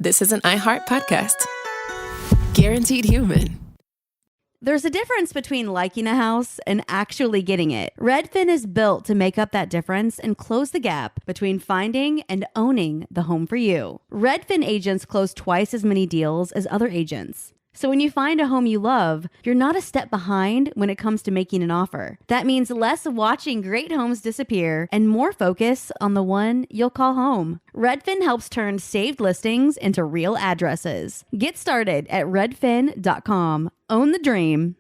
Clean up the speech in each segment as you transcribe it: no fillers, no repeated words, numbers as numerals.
this is an iHeart podcast. Guaranteed human. There's a difference between liking a house and actually getting it. Redfin is built to make up that difference and close the gap between finding and owning the home for you. Redfin agents close twice as many deals as other agents. So when you find a home you love, you're not a step behind when it comes to making an offer. That means less watching great homes disappear and more focus on the one you'll call home. Redfin helps turn saved listings into real addresses. Get started at redfin.com. Own the dream.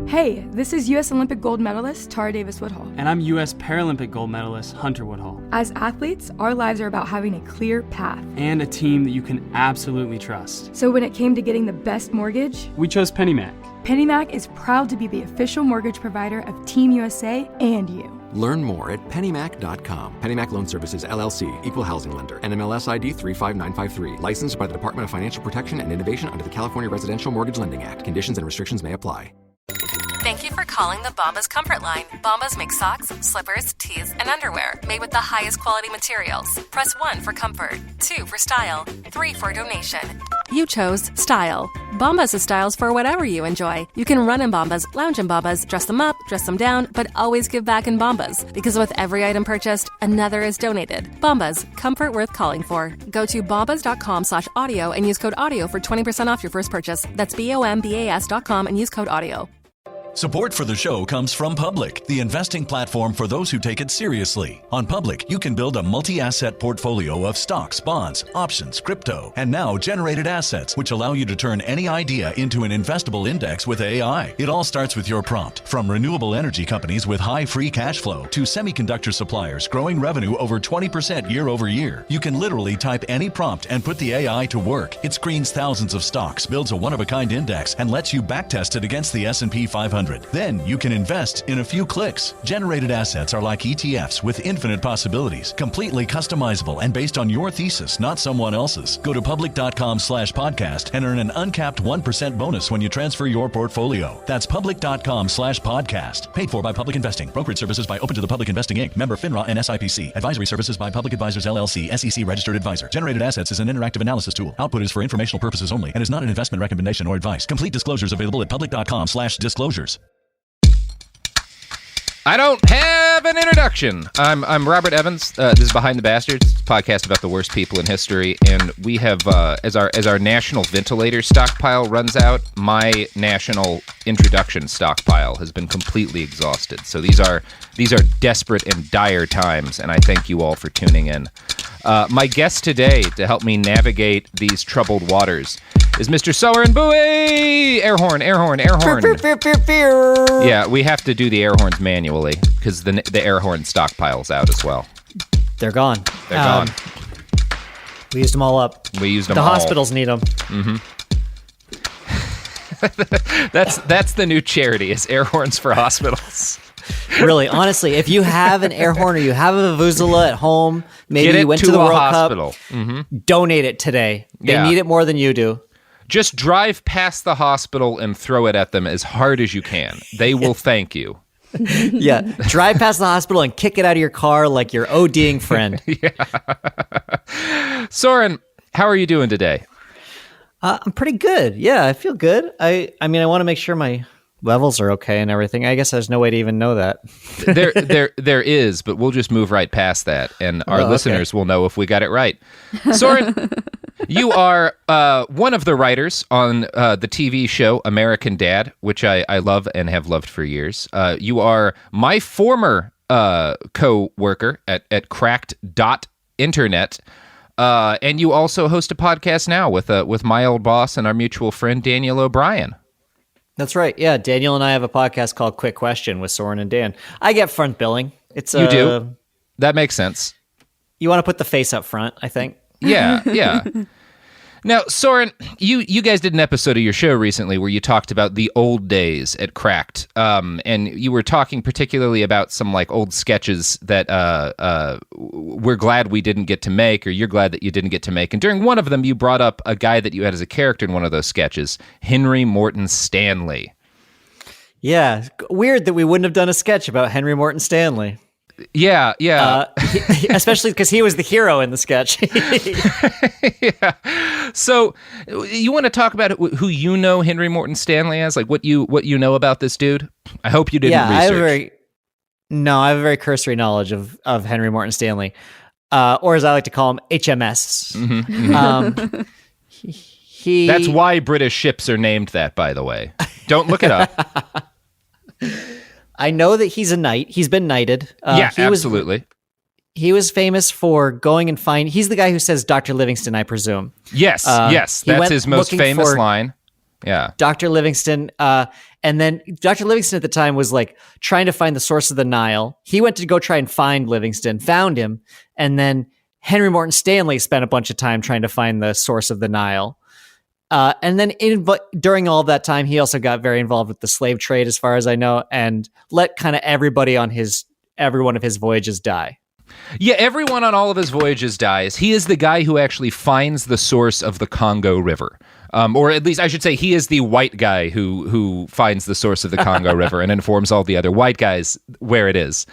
Hey, this is U.S. Olympic gold medalist Tara Davis-Woodhull. And I'm U.S. Paralympic gold medalist Hunter Woodhull. As athletes, our lives are about having a clear path. And a team that you can absolutely trust. So when it came to getting the best mortgage, we chose PennyMac. PennyMac is proud to be the official mortgage provider of Team USA and you. Learn more at pennymac.com. PennyMac Loan Services, LLC, Equal Housing Lender, NMLS ID 35953. Licensed by the Department of Financial Protection and Innovation under the California Residential Mortgage Lending Act. Conditions and restrictions may apply. Thank you for calling the Bombas Comfort Line. Bombas make socks, slippers, tees, and underwear made with the highest quality materials. Press 1 for comfort, 2 for style, 3 for donation. You chose style. Bombas has styles for whatever you enjoy. You can run in Bombas, lounge in Bombas, dress them up, dress them down, but always give back in Bombas. Because with every item purchased, another is donated. Bombas, comfort worth calling for. Go to bombas.com/audio and use code AUDIO for 20% off your first purchase. That's BOMBAS.com and use code AUDIO. Support for the show comes from Public, the investing platform for those who take it seriously. On Public, you can build a multi-asset portfolio of stocks, bonds, options, crypto, and now generated assets, which allow you to turn any idea into an investable index with AI. It all starts with your prompt. From renewable energy companies with high free cash flow to semiconductor suppliers growing revenue over 20% year over year. You can literally type any prompt and put the AI to work. It screens thousands of stocks, builds a one-of-a-kind index, and lets you backtest it against the S&P 500. Then you can invest in a few clicks. Generated assets are like ETFs with infinite possibilities, completely customizable and based on your thesis, not someone else's. Go to public.com/podcast and earn an uncapped 1% bonus when you transfer your portfolio. That's public.com/podcast. Paid for by Public Investing. Brokerage services by Open to the Public Investing Inc. Member FINRA and SIPC. Advisory services by Public Advisors LLC, SEC registered advisor. Generated assets is an interactive analysis tool. Output is for informational purposes only and is not an investment recommendation or advice. Complete disclosures available at public.com/disclosures. I don't have an introduction. I'm Robert Evans. This is Behind the Bastards, a podcast about the worst people in history, and we have as our national ventilator stockpile runs out, my national introduction stockpile has been completely exhausted. So these are desperate and dire times, and I thank you all for tuning in. My guest today to help me navigate these troubled waters is Mr. Soren Bowie! Air horn, air horn, air horn. Yeah, we have to do the air horns manually because the air horn stockpile's out as well. They're gone. They're gone. We used them all up. We used them all. The hospitals need them. Mm-hmm. That's the new charity, is air horns for hospitals. Really, honestly, if you have an air horn or you have a vuvuzela at home, maybe you went to the World hospital. Cup, donate it today. They need it more than you do. Just drive past the hospital and throw it at them as hard as you can. They will thank you. Yeah, drive past the hospital and kick it out of your car like your ODing friend. Yeah. Soren, how are you doing today? I'm pretty good. Yeah, I feel good. I mean, I want to make sure my levels are okay and everything. I guess there's no way to even know that. There is, but we'll just move right past that, and our listeners will know if we got it right. Soren, you are one of the writers on the TV show American Dad, which I love and have loved for years. You are my former co-worker at cracked.internet, and you also host a podcast now with my old boss and our mutual friend Daniel O'Brien. That's right. Yeah, Daniel and I have a podcast called Quick Question with Soren and Dan. I get front billing. You do? That makes sense. You want to put the face up front, I think. Yeah. Now, Soren, you guys did an episode of your show recently where you talked about the old days at Cracked, and you were talking particularly about some like old sketches that we're glad we didn't get to make, or you're glad that you didn't get to make. And during one of them, you brought up a guy that you had as a character in one of those sketches, Henry Morton Stanley. Yeah, weird that we wouldn't have done a sketch about Henry Morton Stanley. Yeah. Especially because he was the hero in the sketch. Yeah. So, you want to talk about who you know Henry Morton Stanley as? Like what you know about this dude? I hope you didn't research. I have a very cursory knowledge of Henry Morton Stanley, or as I like to call him, HMS. That's why British ships are named that, by the way. Don't look it up. I know that he's a knight. He's been knighted. Absolutely. He was famous for going and he's the guy who says Dr. Livingston, I presume. Yes, that's his most famous line. Yeah. Dr. Livingston, and then Dr. Livingston at the time was like trying to find the source of the Nile. He went to go try and find Livingston, found him, and then Henry Morton Stanley spent a bunch of time trying to find the source of the Nile. And then during all of that time, he also got very involved with the slave trade, as far as I know, and let kind of everybody on every one of his voyages die. Yeah, everyone on all of his voyages dies. He is the guy who actually finds the source of the Congo River. Or at least I should say he is the white guy who finds the source of the Congo River and informs all the other white guys where it is.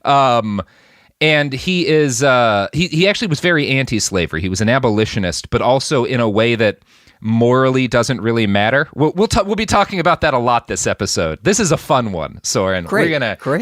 And he is he actually was very anti-slavery. He was an abolitionist, but also in a way that morally doesn't really matter. We'll be talking about that a lot this episode. This is a fun one, Soren. Great.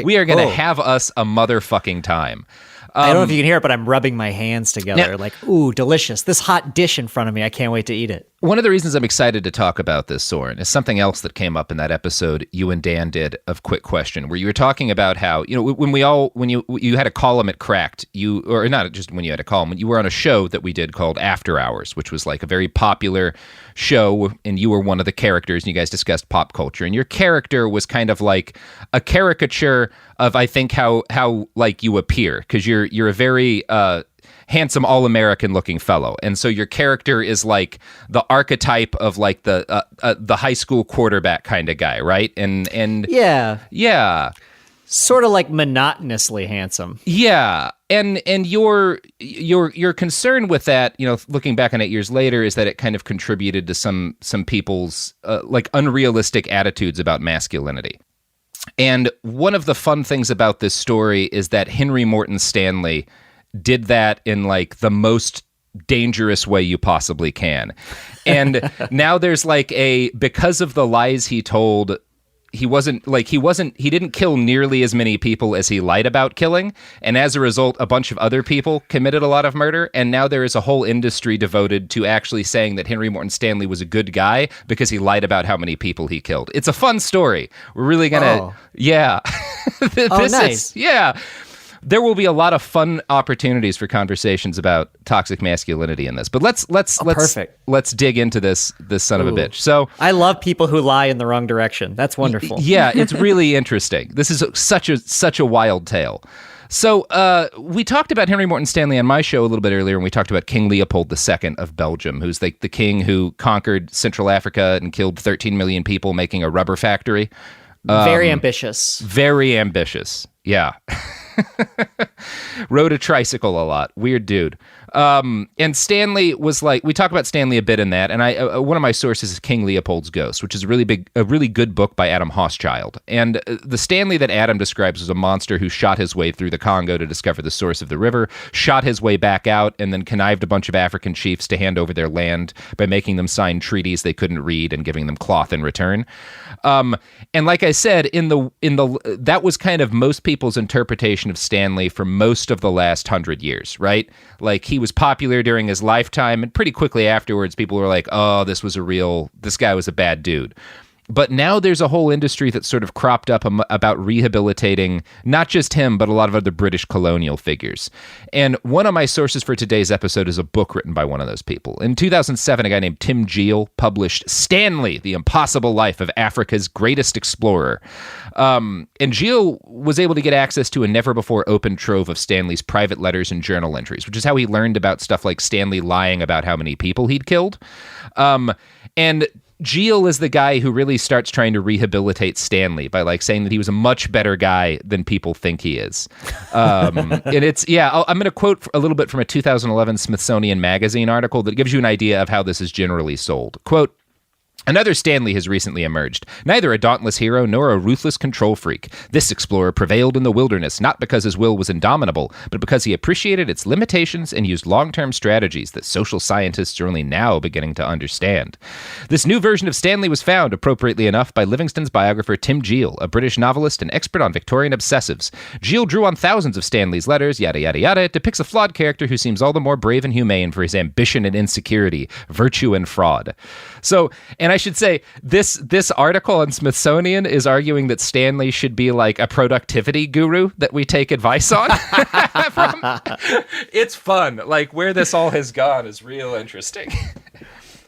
We are gonna have us a motherfucking time. I don't know if you can hear it, but I'm rubbing my hands together like, ooh, delicious. This hot dish in front of me. I can't wait to eat it. One of the reasons I'm excited to talk about this, Soren, is something else that came up in that episode you and Dan did of Quick Question, where you were talking about how, when you had a column at Cracked, or not just when you had a column, when you were on a show that we did called After Hours, which was like a very popular show, and you were one of the characters, and you guys discussed pop culture, and your character was kind of like a caricature of, I think, how like you appear, because you're a very handsome, all-American looking fellow, and so your character is like the archetype of like the high school quarterback kind of guy, right? And yeah, sort of like monotonously handsome. Yeah, and your concern with that, looking back on it years later, is that it kind of contributed to some people's like unrealistic attitudes about masculinity. And one of the fun things about this story is that Henry Morton Stanley did that in like the most dangerous way you possibly can. And now there's like because of the lies he told, he didn't kill nearly as many people as he lied about killing. And as a result, a bunch of other people committed a lot of murder. And now there is a whole industry devoted to actually saying that Henry Morton Stanley was a good guy because he lied about how many people he killed. It's a fun story. We're really going to, yeah. Nice. Yeah. There will be a lot of fun opportunities for conversations about toxic masculinity in this. But let's dig into this son of a bitch. So I love people who lie in the wrong direction. That's wonderful. Yeah, it's really interesting. This is such a wild tale. So we talked about Henry Morton Stanley on my show a little bit earlier, and we talked about King Leopold II of Belgium, who's like the king who conquered Central Africa and killed 13 million people making a rubber factory. Very ambitious. Very ambitious. Yeah. Rode a tricycle a lot. Weird dude. And Stanley was like, we talk about Stanley a bit in that, and one of my sources is King Leopold's Ghost, which is a really good book by Adam Hochschild. And the Stanley that Adam describes was a monster who shot his way through the Congo to discover the source of the river, shot his way back out, and then connived a bunch of African chiefs to hand over their land by making them sign treaties they couldn't read and giving them cloth in return. And like I said, that was kind of most people's interpretation of Stanley for most of the last 100 years, right? Like, he was popular during his lifetime, and pretty quickly afterwards, people were like, oh, this guy was a bad dude. But now there's a whole industry that's sort of cropped up about rehabilitating not just him, but a lot of other British colonial figures. And one of my sources for today's episode is a book written by one of those people. In 2007, a guy named Tim Geel published Stanley, The Impossible Life of Africa's Greatest Explorer. And Geel was able to get access to a never-before-opened trove of Stanley's private letters and journal entries, which is how he learned about stuff like Stanley lying about how many people he'd killed. And Geel is the guy who really starts trying to rehabilitate Stanley by like saying that he was a much better guy than people think he is. And I'm going to quote a little bit from a 2011 Smithsonian Magazine article that gives you an idea of how this is generally sold. Quote, Another Stanley has recently emerged, neither a dauntless hero nor a ruthless control freak. This explorer prevailed in the wilderness not because his will was indomitable, but because he appreciated its limitations and used long-term strategies that social scientists are only now beginning to understand. This new version of Stanley was found, appropriately enough, by Livingston's biographer Tim Geel, a British novelist and expert on Victorian obsessives. Geel drew on thousands of Stanley's letters, yada yada yada. It depicts a flawed character who seems all the more brave and humane for his ambition and insecurity, virtue and fraud. So, and I should say, this article on Smithsonian is arguing that Stanley should be like a productivity guru that we take advice on. It's fun. Like, where this all has gone is real interesting.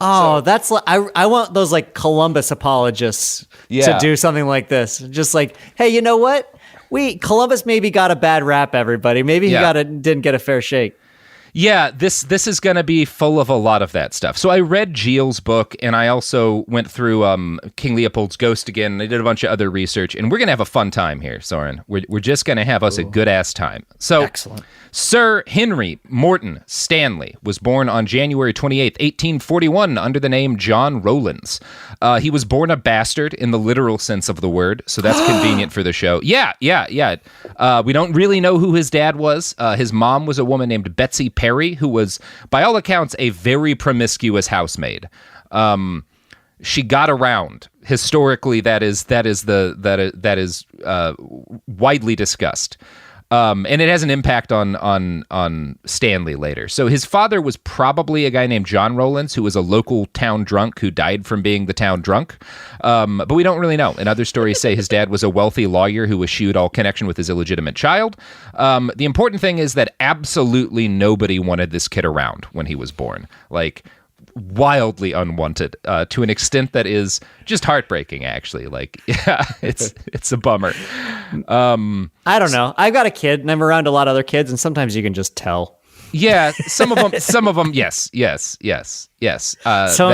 Oh, that's like, I want those like Columbus apologists to do something like this. Just like, hey, you know what? Columbus maybe got a bad rap, everybody. Maybe he didn't get a fair shake. Yeah, this is going to be full of a lot of that stuff. So I read Geel's book, and I also went through King Leopold's Ghost again, and I did a bunch of other research, and we're going to have a fun time here, Soren. We're just going to have us a good-ass time. So, excellent. Sir Henry Morton Stanley was born on January 28th, 1841, under the name John Rowlands. He was born a bastard in the literal sense of the word, so that's convenient for the show. Yeah. We don't really know who his dad was. His mom was a woman named Betsy Perry, who was, by all accounts, a very promiscuous housemaid. She got around. Historically, that is widely discussed. And it has an impact on Stanley later. So his father was probably a guy named John Rowlands, who was a local town drunk who died from being the town drunk. But we don't really know. And other stories say his dad was a wealthy lawyer who eschewed all connection with his illegitimate child. The important thing is that absolutely nobody wanted this kid around when he was born. Like, wildly unwanted, to an extent that is just heartbreaking, actually. Like, yeah, it's a bummer. I don't know. I've got a kid and I'm around a lot of other kids, and sometimes you can just tell. Yeah, some of them, yes. You're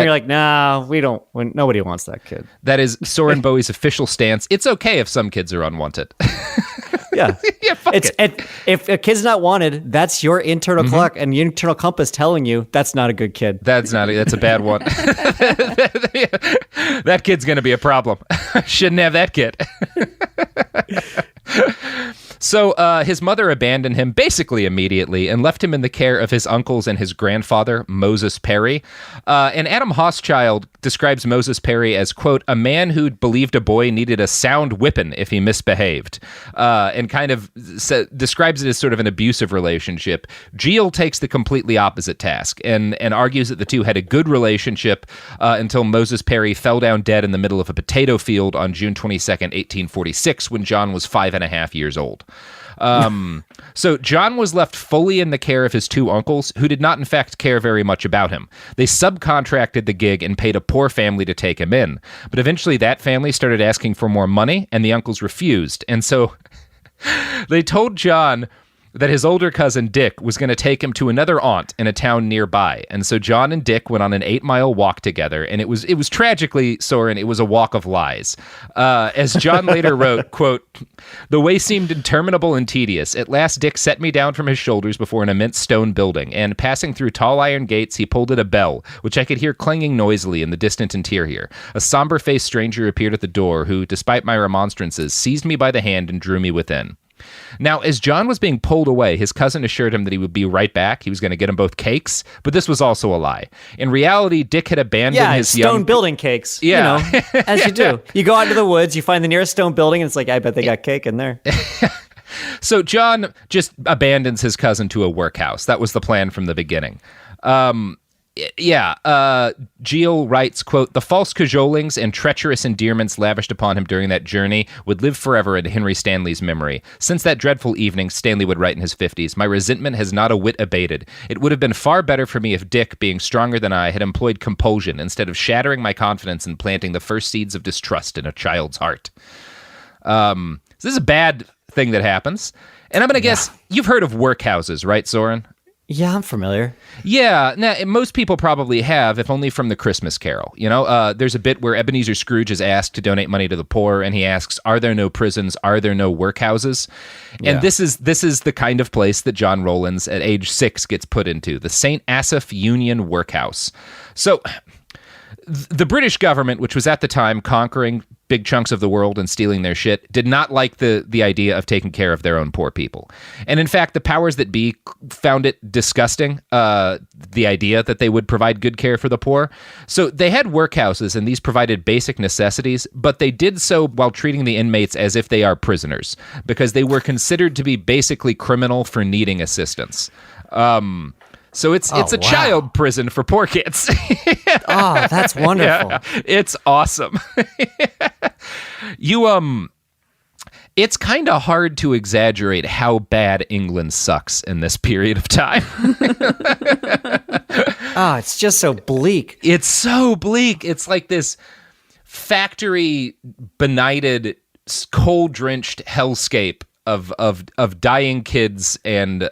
like, nah, nobody wants that kid. That is Soren Bowie's official stance. It's okay if some kids are unwanted. Yeah. Fuck it. If a kid's not wanted, that's your internal clock and your internal compass telling you that's not a good kid. That's a bad one. That kid's going to be a problem. Shouldn't have that kid. So his mother abandoned him basically immediately and left him in the care of his uncles and his grandfather, Moses Perry. And Adam Hochschild describes Moses Perry as, quote, a man who believed a boy needed a sound whipping if he misbehaved, and kind of describes it as sort of an abusive relationship. Geel takes the completely opposite task and argues that the two had a good relationship until Moses Perry fell down dead in the middle of a potato field on June 22nd, 1846, when John was 5.5 years old. So John was left fully in the care of his two uncles, who did not in fact care very much about him. They subcontracted the gig and paid a poor family to take him in. But eventually that family started asking for more money, and the uncles refused. And so they told John that his older cousin Dick was going to take him to another aunt in a town nearby. And so John and Dick went on an 8-mile walk together, and it was tragically, Soren, it was a walk of lies. As John later wrote, quote, the way seemed interminable and tedious. At last Dick set me down from his shoulders before an immense stone building, and passing through tall iron gates, he pulled at a bell, which I could hear clanging noisily in the distant interior. A somber-faced stranger appeared at the door, who, despite my remonstrances, seized me by the hand and drew me within. Now, as John was being pulled away, his cousin assured him that he would be right back. He was going to get them both cakes, but this was also a lie. In reality, Dick had abandoned his stone building cakes. Yeah. You know, as you do. You go out into the woods, you find the nearest stone building, and it's like, I bet they got cake in there. So John just abandons his cousin to a workhouse. That was the plan from the beginning. Geel writes, quote, the false cajolings and treacherous endearments lavished upon him during that journey would live forever in Henry Stanley's memory. Since that dreadful evening, Stanley would write in his 50s, my resentment has not a whit abated. It would have been far better for me if Dick, being stronger than I, had employed compulsion instead of shattering my confidence and planting the first seeds of distrust in a child's heart. So this is a bad thing that happens. And I'm going to guess you've heard of workhouses, right, Soren? Yeah, I'm familiar. Yeah, now, most people probably have, if only from the Christmas Carol. You know, there's a bit where Ebenezer Scrooge is asked to donate money to the poor, and he asks, are there no prisons? Are there no workhouses? And this is the kind of place that John Rowlands, at age 6, gets put into, the St. Asaph Union Workhouse. So The British government, which was at the time conquering big chunks of the world and stealing their shit, did not like the idea of taking care of their own poor people. And in fact, the powers that be found it disgusting, the idea that they would provide good care for the poor. So they had workhouses, and these provided basic necessities, but they did so while treating the inmates as if they are prisoners, because they were considered to be basically criminal for needing assistance. So it's a child prison for poor kids. Oh, that's wonderful. Yeah, it's awesome. It's kind of hard to exaggerate how bad England sucks in this period of time. Oh, it's just so bleak. It's so bleak. It's like this factory benighted, coal-drenched hellscape of dying kids and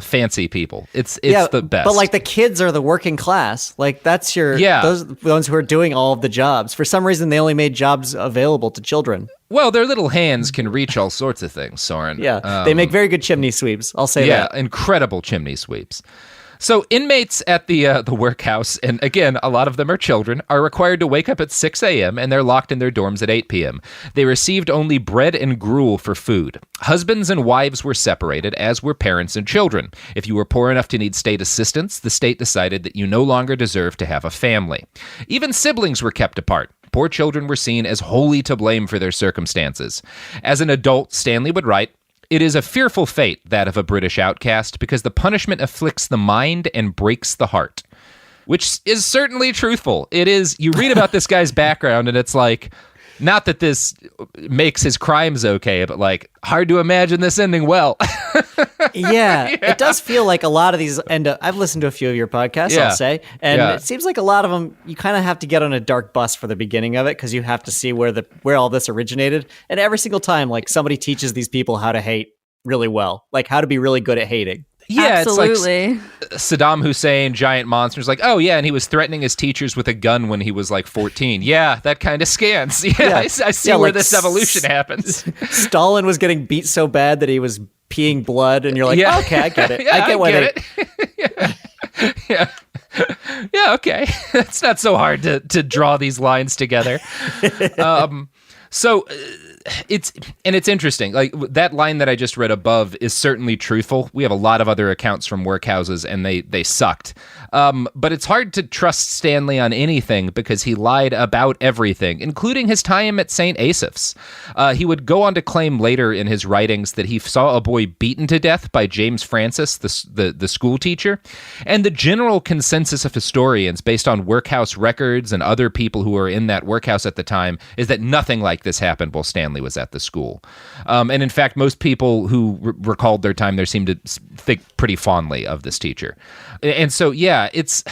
fancy people. It's the best. But like the kids are the working class. Like that's those are the ones who are doing all of the jobs. For some reason, they only made jobs available to children. Well, their little hands can reach all sorts of things, Soren. Yeah, they make very good chimney sweeps. I'll say that. Yeah, incredible chimney sweeps. So inmates at the workhouse, and again, a lot of them are children, are required to wake up at 6 a.m. and they're locked in their dorms at 8 p.m. They received only bread and gruel for food. Husbands and wives were separated, as were parents and children. If you were poor enough to need state assistance, the state decided that you no longer deserved to have a family. Even siblings were kept apart. Poor children were seen as wholly to blame for their circumstances. As an adult, Stanley would write, "It is a fearful fate, that of a British outcast, because the punishment afflicts the mind and breaks the heart." Which is certainly truthful. It is, you read about this guy's background, and it's like, not that this makes his crimes okay, but like, hard to imagine this ending well. Yeah, it does feel like a lot of these end up, I've listened to a few of your podcasts, I'll say, and it seems like a lot of them, you kind of have to get on a dark bus for the beginning of it, because you have to see where all this originated. And every single time, like, somebody teaches these people how to hate really well, like how to be really good at hating. Yeah, absolutely. It's like Saddam Hussein, giant monsters. Like, oh yeah, and he was threatening his teachers with a gun when he was like 14. Yeah, that kind of scans. Yeah, I see where this evolution happens. Stalin was getting beat so bad that he was peeing blood, and you're like, okay, I get it. I get it. Yeah, okay. It's not so hard to draw these lines together. So it's interesting. Like that line that I just read above is certainly truthful. We have a lot of other accounts from workhouses, and they sucked. But it's hard to trust Stanley on anything because he lied about everything, including his time at St. Asaph's. He would go on to claim later in his writings that he saw a boy beaten to death by James Francis, the school teacher. And the general consensus of historians, based on workhouse records and other people who were in that workhouse at the time, is that nothing like this happened while Stanley was at the school. And in fact, most people who recalled their time there seem to think pretty fondly of this teacher. And so, yeah, it's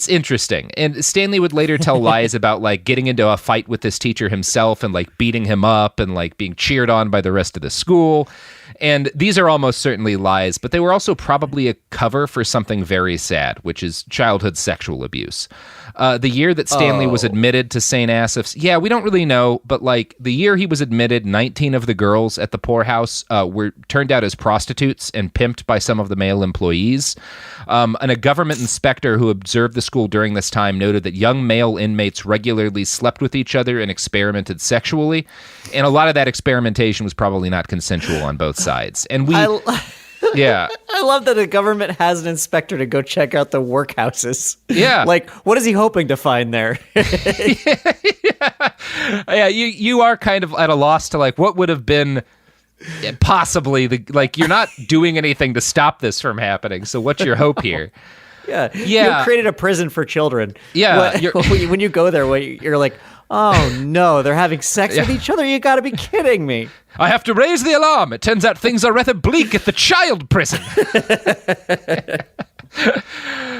interesting. And Stanley would later tell lies about like getting into a fight with this teacher himself and like beating him up and like being cheered on by the rest of the school. And these are almost certainly lies, but they were also probably a cover for something very sad, which is childhood sexual abuse. The year that Stanley was admitted to St. Asaph's, yeah, we don't really know, but like the year he was admitted, 19 of the girls at the poorhouse were turned out as prostitutes and pimped by some of the male employees. And a government inspector who observed the school during this time noted that young male inmates regularly slept with each other and experimented sexually. And a lot of that experimentation was probably not consensual on both sides. And yeah. I love that the government has an inspector to go check out the workhouses. Yeah. Like, what is he hoping to find there? Yeah, you are kind of at a loss to like what would have been possibly like you're not doing anything to stop this from happening. So what's your hope here? Yeah. You created a prison for children. Yeah. When you go there, you're like, oh no, they're having sex with each other? You gotta be kidding me. I have to raise the alarm. It turns out things are rather bleak at the child prison.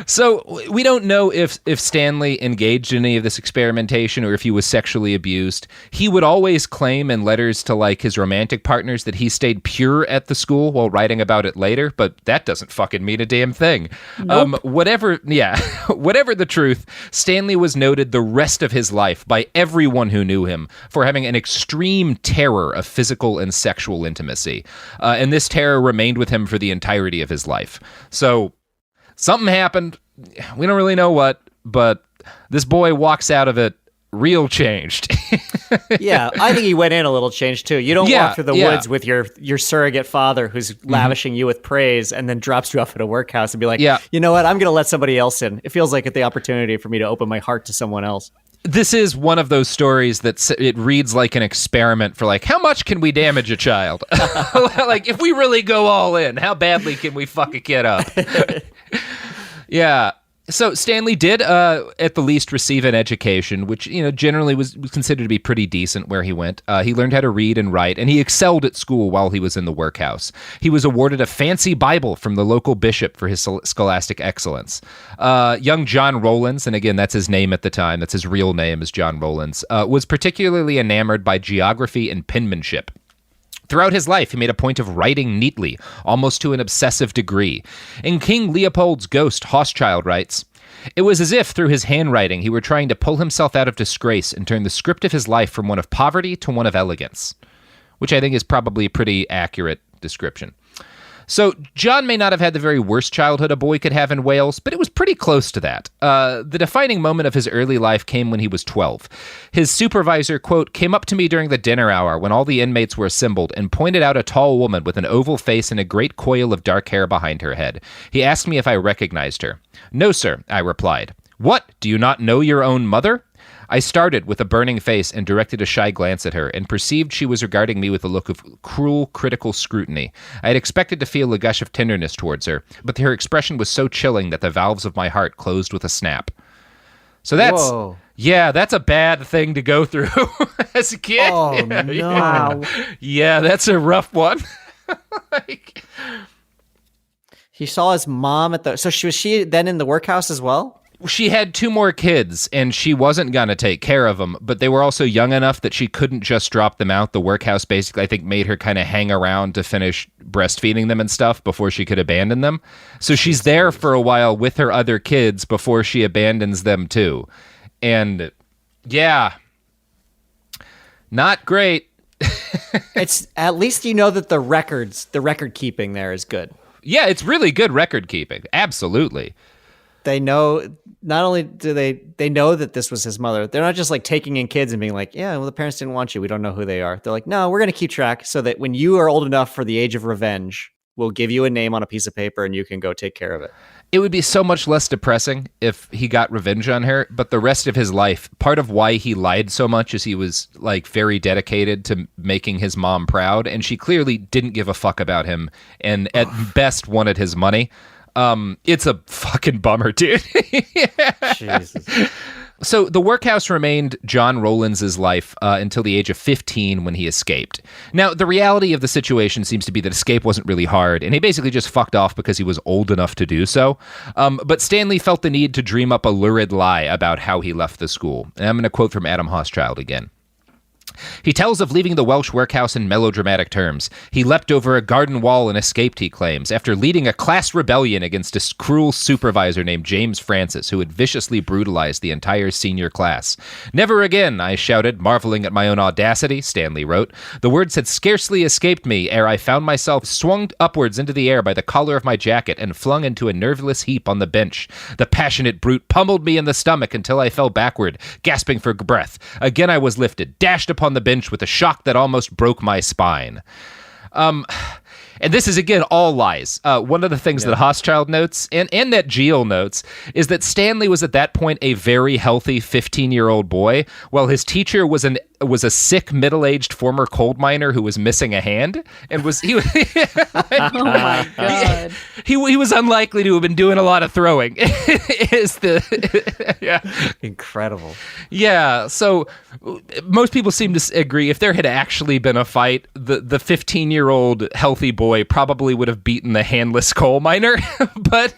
So we don't know if Stanley engaged in any of this experimentation or if he was sexually abused. He would always claim in letters to like his romantic partners that he stayed pure at the school while writing about it later, but that doesn't fucking mean a damn thing. Nope. Whatever the truth, Stanley was noted the rest of his life by everyone who knew him for having an extreme terror of physical and sexual intimacy. And this terror remained with him for the entirety of his life. So something happened. we don't really know what, but this boy walks out of it real changed. Yeah, I think he went in a little changed too. You don't walk through the woods with your surrogate father who's lavishing you with praise and then drops you off at a workhouse and be like, you know what, I'm going to let somebody else in. It feels like the opportunity for me to open my heart to someone else. This is one of those stories that it reads like an experiment for like, how much can we damage a child? Like, if we really go all in, how badly can we fuck a kid up? Yeah. So Stanley did, at the least, receive an education, which, generally was considered to be pretty decent where he went. He learned how to read and write, and he excelled at school while he was in the workhouse. He was awarded a fancy Bible from the local bishop for his scholastic excellence. Young John Rowlands, and again, that's his name at the time, that's his real name is John Rowlands, was particularly enamored by geography and penmanship. Throughout his life, he made a point of writing neatly, almost to an obsessive degree. In King Leopold's Ghost, Hochschild writes, "It was as if, through his handwriting, he were trying to pull himself out of disgrace and turn the script of his life from one of poverty to one of elegance," which I think is probably a pretty accurate description. So John may not have had the very worst childhood a boy could have in Wales, but it was pretty close to that. The defining moment of his early life came when he was 12. His supervisor, quote, "came up to me during the dinner hour when all the inmates were assembled and pointed out a tall woman with an oval face and a great coil of dark hair behind her head. He asked me if I recognized her. 'No, sir,' I replied. 'What, do you not know your own mother?' I started with a burning face and directed a shy glance at her, and perceived she was regarding me with a look of cruel, critical scrutiny. I had expected to feel a gush of tenderness towards her, but her expression was so chilling that the valves of my heart closed with a snap." So that's a bad thing to go through as a kid. Oh, no. Wow. Yeah, that's a rough one. He saw his mom so was she then in the workhouse as well? She had 2 more kids, and she wasn't going to take care of them, but they were also young enough that she couldn't just drop them out. The workhouse basically, I think, made her kind of hang around to finish breastfeeding them and stuff before she could abandon them. So she's there for a while with her other kids before she abandons them, too. And, yeah, not great. It's at least that the record keeping there is good. Yeah, it's really good record keeping. Absolutely. They know, not only do they know that this was his mother, they're not just like taking in kids and being like, yeah, well, the parents didn't want you, we don't know who they are. They're like, no, we're going to keep track so that when you are old enough for the age of revenge, we'll give you a name on a piece of paper and you can go take care of it. It would be so much less depressing if he got revenge on her, but the rest of his life, part of why he lied so much is he was like very dedicated to making his mom proud, and she clearly didn't give a fuck about him and at best wanted his money. It's a fucking bummer, dude. Jesus. So the workhouse remained John Rowlands' life until the age of 15 when he escaped. Now, the reality of the situation seems to be that escape wasn't really hard, and he basically just fucked off because he was old enough to do so. But Stanley felt the need to dream up a lurid lie about how he left the school. And I'm going to quote from Adam Hochschild again. He tells of leaving the Welsh workhouse in melodramatic terms. He leapt over a garden wall and escaped, he claims, after leading a class rebellion against a cruel supervisor named James Francis, who had viciously brutalized the entire senior class. "Never again," I shouted, marveling at my own audacity, Stanley wrote. "The words had scarcely escaped me ere I found myself swung upwards into the air by the collar of my jacket and flung into a nerveless heap on the bench. The passionate brute pummeled me in the stomach until I fell backward, gasping for breath. Again I was lifted, dashed upon the bench with a shock that almost broke my spine." And this is, again, all lies. One of the things that Hochschild notes, and that Geel notes, is that Stanley was at that point a very healthy 15-year-old boy, while his teacher was a sick, middle-aged former coal miner who was missing a hand, and he was Oh my God. He was unlikely to have been doing a lot of throwing. Incredible. Yeah, so most people seem to agree if there had actually been a fight, the 15-year-old healthy boy probably would have beaten the handless coal miner. But,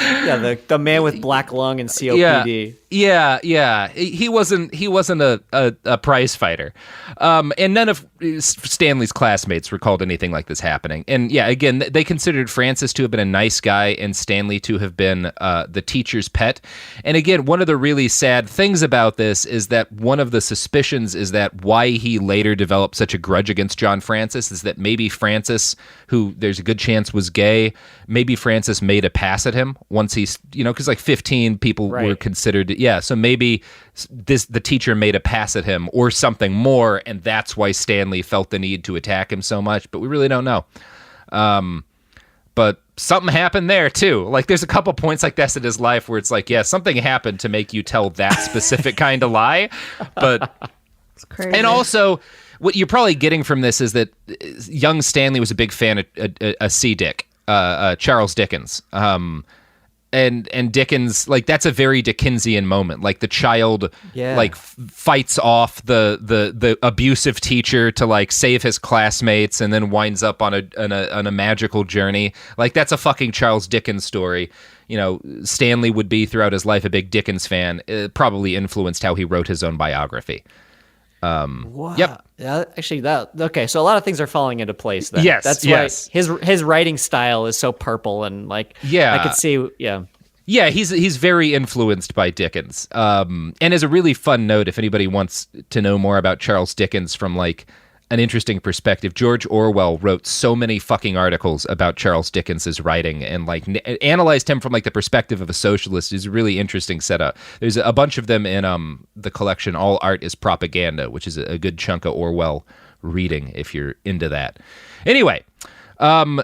Yeah, the man with black lung and COPD. Yeah. He wasn't a prize fighter. And none of Stanley's classmates recalled anything like this happening. And yeah, again, they considered Francis to have been a nice guy and Stanley to have been the teacher's pet. And again, one of the really sad things about this is that one of the suspicions is that why he later developed such a grudge against John Francis is that maybe Francis, who there's a good chance was gay, maybe Francis made a pass at him once he's, because like 15 people were considered. Yeah, so maybe the teacher made a pass at him or something more, and that's why Stanley felt the need to attack him so much, but we really don't know. But something happened there, too. Like, there's a couple points like this in his life where it's like, yeah, something happened to make you tell that specific kind of lie. But it's crazy. And also, what you're probably getting from this is that young Stanley was a big fan of C. Dick, Charles Dickens. And Dickens, like, that's a very Dickensian moment. Like, the child, fights off the abusive teacher to, like, save his classmates and then winds up on a magical journey. Like, that's a fucking Charles Dickens story. Stanley would be, throughout his life, a big Dickens fan. It probably influenced how he wrote his own biography. Wow. Yep. Actually, okay. So a lot of things are falling into place then. Yes. That's why his writing style is so purple and like. Yeah. I could see. Yeah. Yeah, he's very influenced by Dickens. And as a really fun note, if anybody wants to know more about Charles Dickens from like an interesting perspective, George Orwell wrote so many fucking articles about Charles Dickens's writing and like analyzed him from like the perspective of a socialist. It's a really interesting setup. There's a bunch of them in the collection All Art is Propaganda, which is a good chunk of Orwell reading if you're into that. Anyway,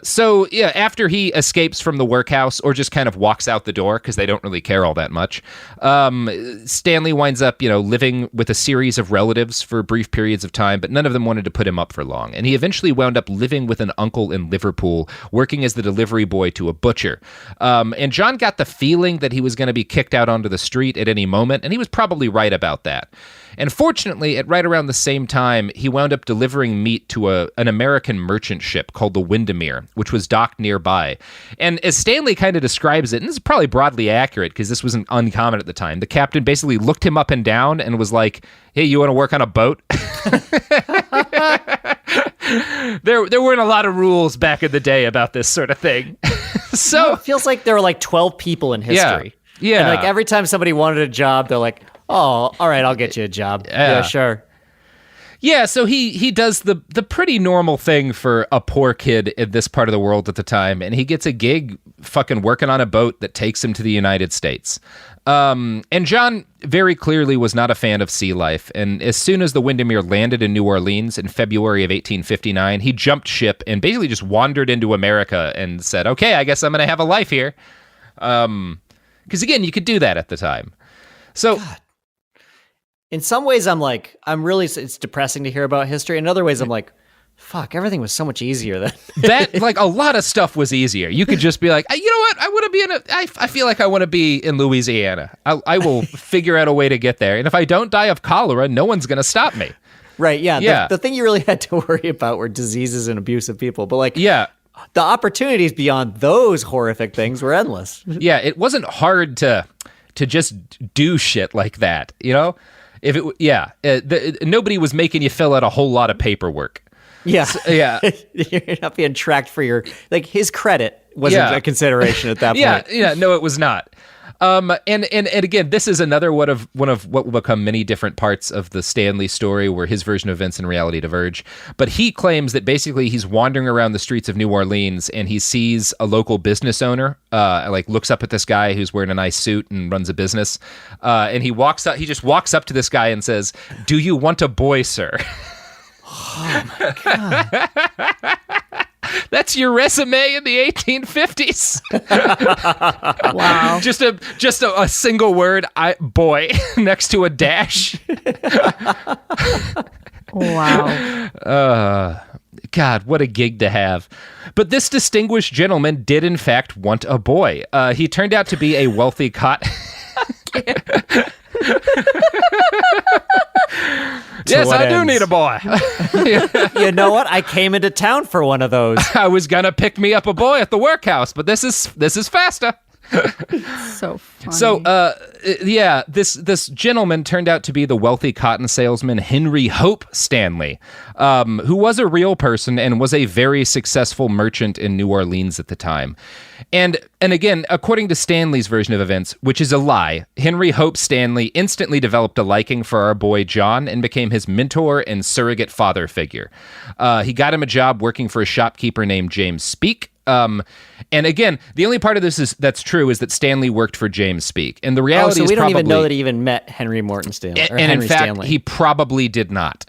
so yeah, after he escapes from the workhouse or just kind of walks out the door because they don't really care all that much, Stanley winds up, living with a series of relatives for brief periods of time, but none of them wanted to put him up for long. And he eventually wound up living with an uncle in Liverpool, working as the delivery boy to a butcher. And John got the feeling that he was going to be kicked out onto the street at any moment, and he was probably right about that. And fortunately, at right around the same time, he wound up delivering meat to an American merchant ship called the Windermere, which was docked nearby. And as Stanley kind of describes it, and this is probably broadly accurate because this wasn't uncommon at the time, the captain basically looked him up and down and was like, hey, you want to work on a boat? There weren't a lot of rules back in the day about this sort of thing. So it feels like there were like 12 people in history. Yeah. And like every time somebody wanted a job, they're like, oh, all right, I'll get you a job. Yeah, sure. Yeah, so he does the pretty normal thing for a poor kid in this part of the world at the time, and he gets a gig fucking working on a boat that takes him to the United States. And John very clearly was not a fan of sea life, and as soon as the Windermere landed in New Orleans in February of 1859, he jumped ship and basically just wandered into America and said, okay, I guess I'm going to have a life here. Because again, you could do that at the time. So... God. In some ways, it's depressing to hear about history. In other ways, I'm like, fuck, everything was so much easier then. That, like, a lot of stuff was easier. You could just be like, you know what? I want to be I feel like I want to be in Louisiana. I will figure out a way to get there. And if I don't die of cholera, no one's going to stop me. Right, yeah. The thing you really had to worry about were diseases and abusive people. But, like, the opportunities beyond those horrific things were endless. Yeah, it wasn't hard to just do shit like that, If nobody was making you fill out a whole lot of paperwork. Yeah. So, yeah. You're not being tracked for his credit wasn't a consideration at that point. Yeah, no, it was not. And again, this is another one of what will become many different parts of the Stanley story where his version of events and reality diverge. But he claims that basically he's wandering around the streets of New Orleans and he sees a local business owner, looks up at this guy who's wearing a nice suit and runs a business. And he just walks up to this guy and says, "Do you want a boy, sir?" Oh my God. That's your resume in the 1850s. Wow. Just a single word, boy, next to a dash. Wow. God, what a gig to have. But this distinguished gentleman did in fact want a boy. He turned out to be a wealthy Yes, I do need a boy. You know what? I came into town for one of those. I was gonna pick me up a boy at the workhouse, but this is faster. So funny. So, yeah, this gentleman turned out to be the wealthy cotton salesman Henry Hope Stanley, who was a real person and was a very successful merchant in New Orleans at the time. And again, according to Stanley's version of events, which is a lie, Henry Hope Stanley instantly developed a liking for our boy John and became his mentor and surrogate father figure. He got him a job working for a shopkeeper named James Speake. And again, the only part of this that's true is that Stanley worked for James Speake. And the reality is we don't probably, even know that he even met Henry Morton Stanley. And Henry in fact, Stanley. he probably did not.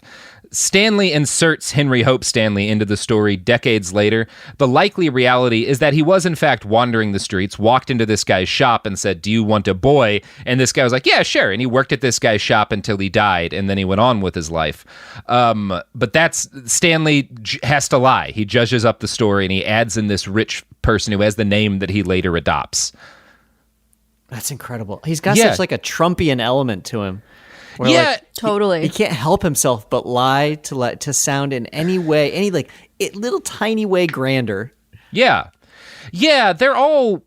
Stanley inserts Henry Hope Stanley into the story decades later. The likely reality is that he was, in fact, wandering the streets, walked into this guy's shop and said, "Do you want a boy?" And this guy was like, "Yeah, sure." And he worked at this guy's shop until he died, and then he went on with his life. But Stanley has to lie. He judges up the story, and he adds in this rich person who has the name that he later adopts. That's incredible. He's got such like a Trumpian element to him. Where totally. He can't help himself but lie to sound in any way, any like little tiny way grander. Yeah, they're all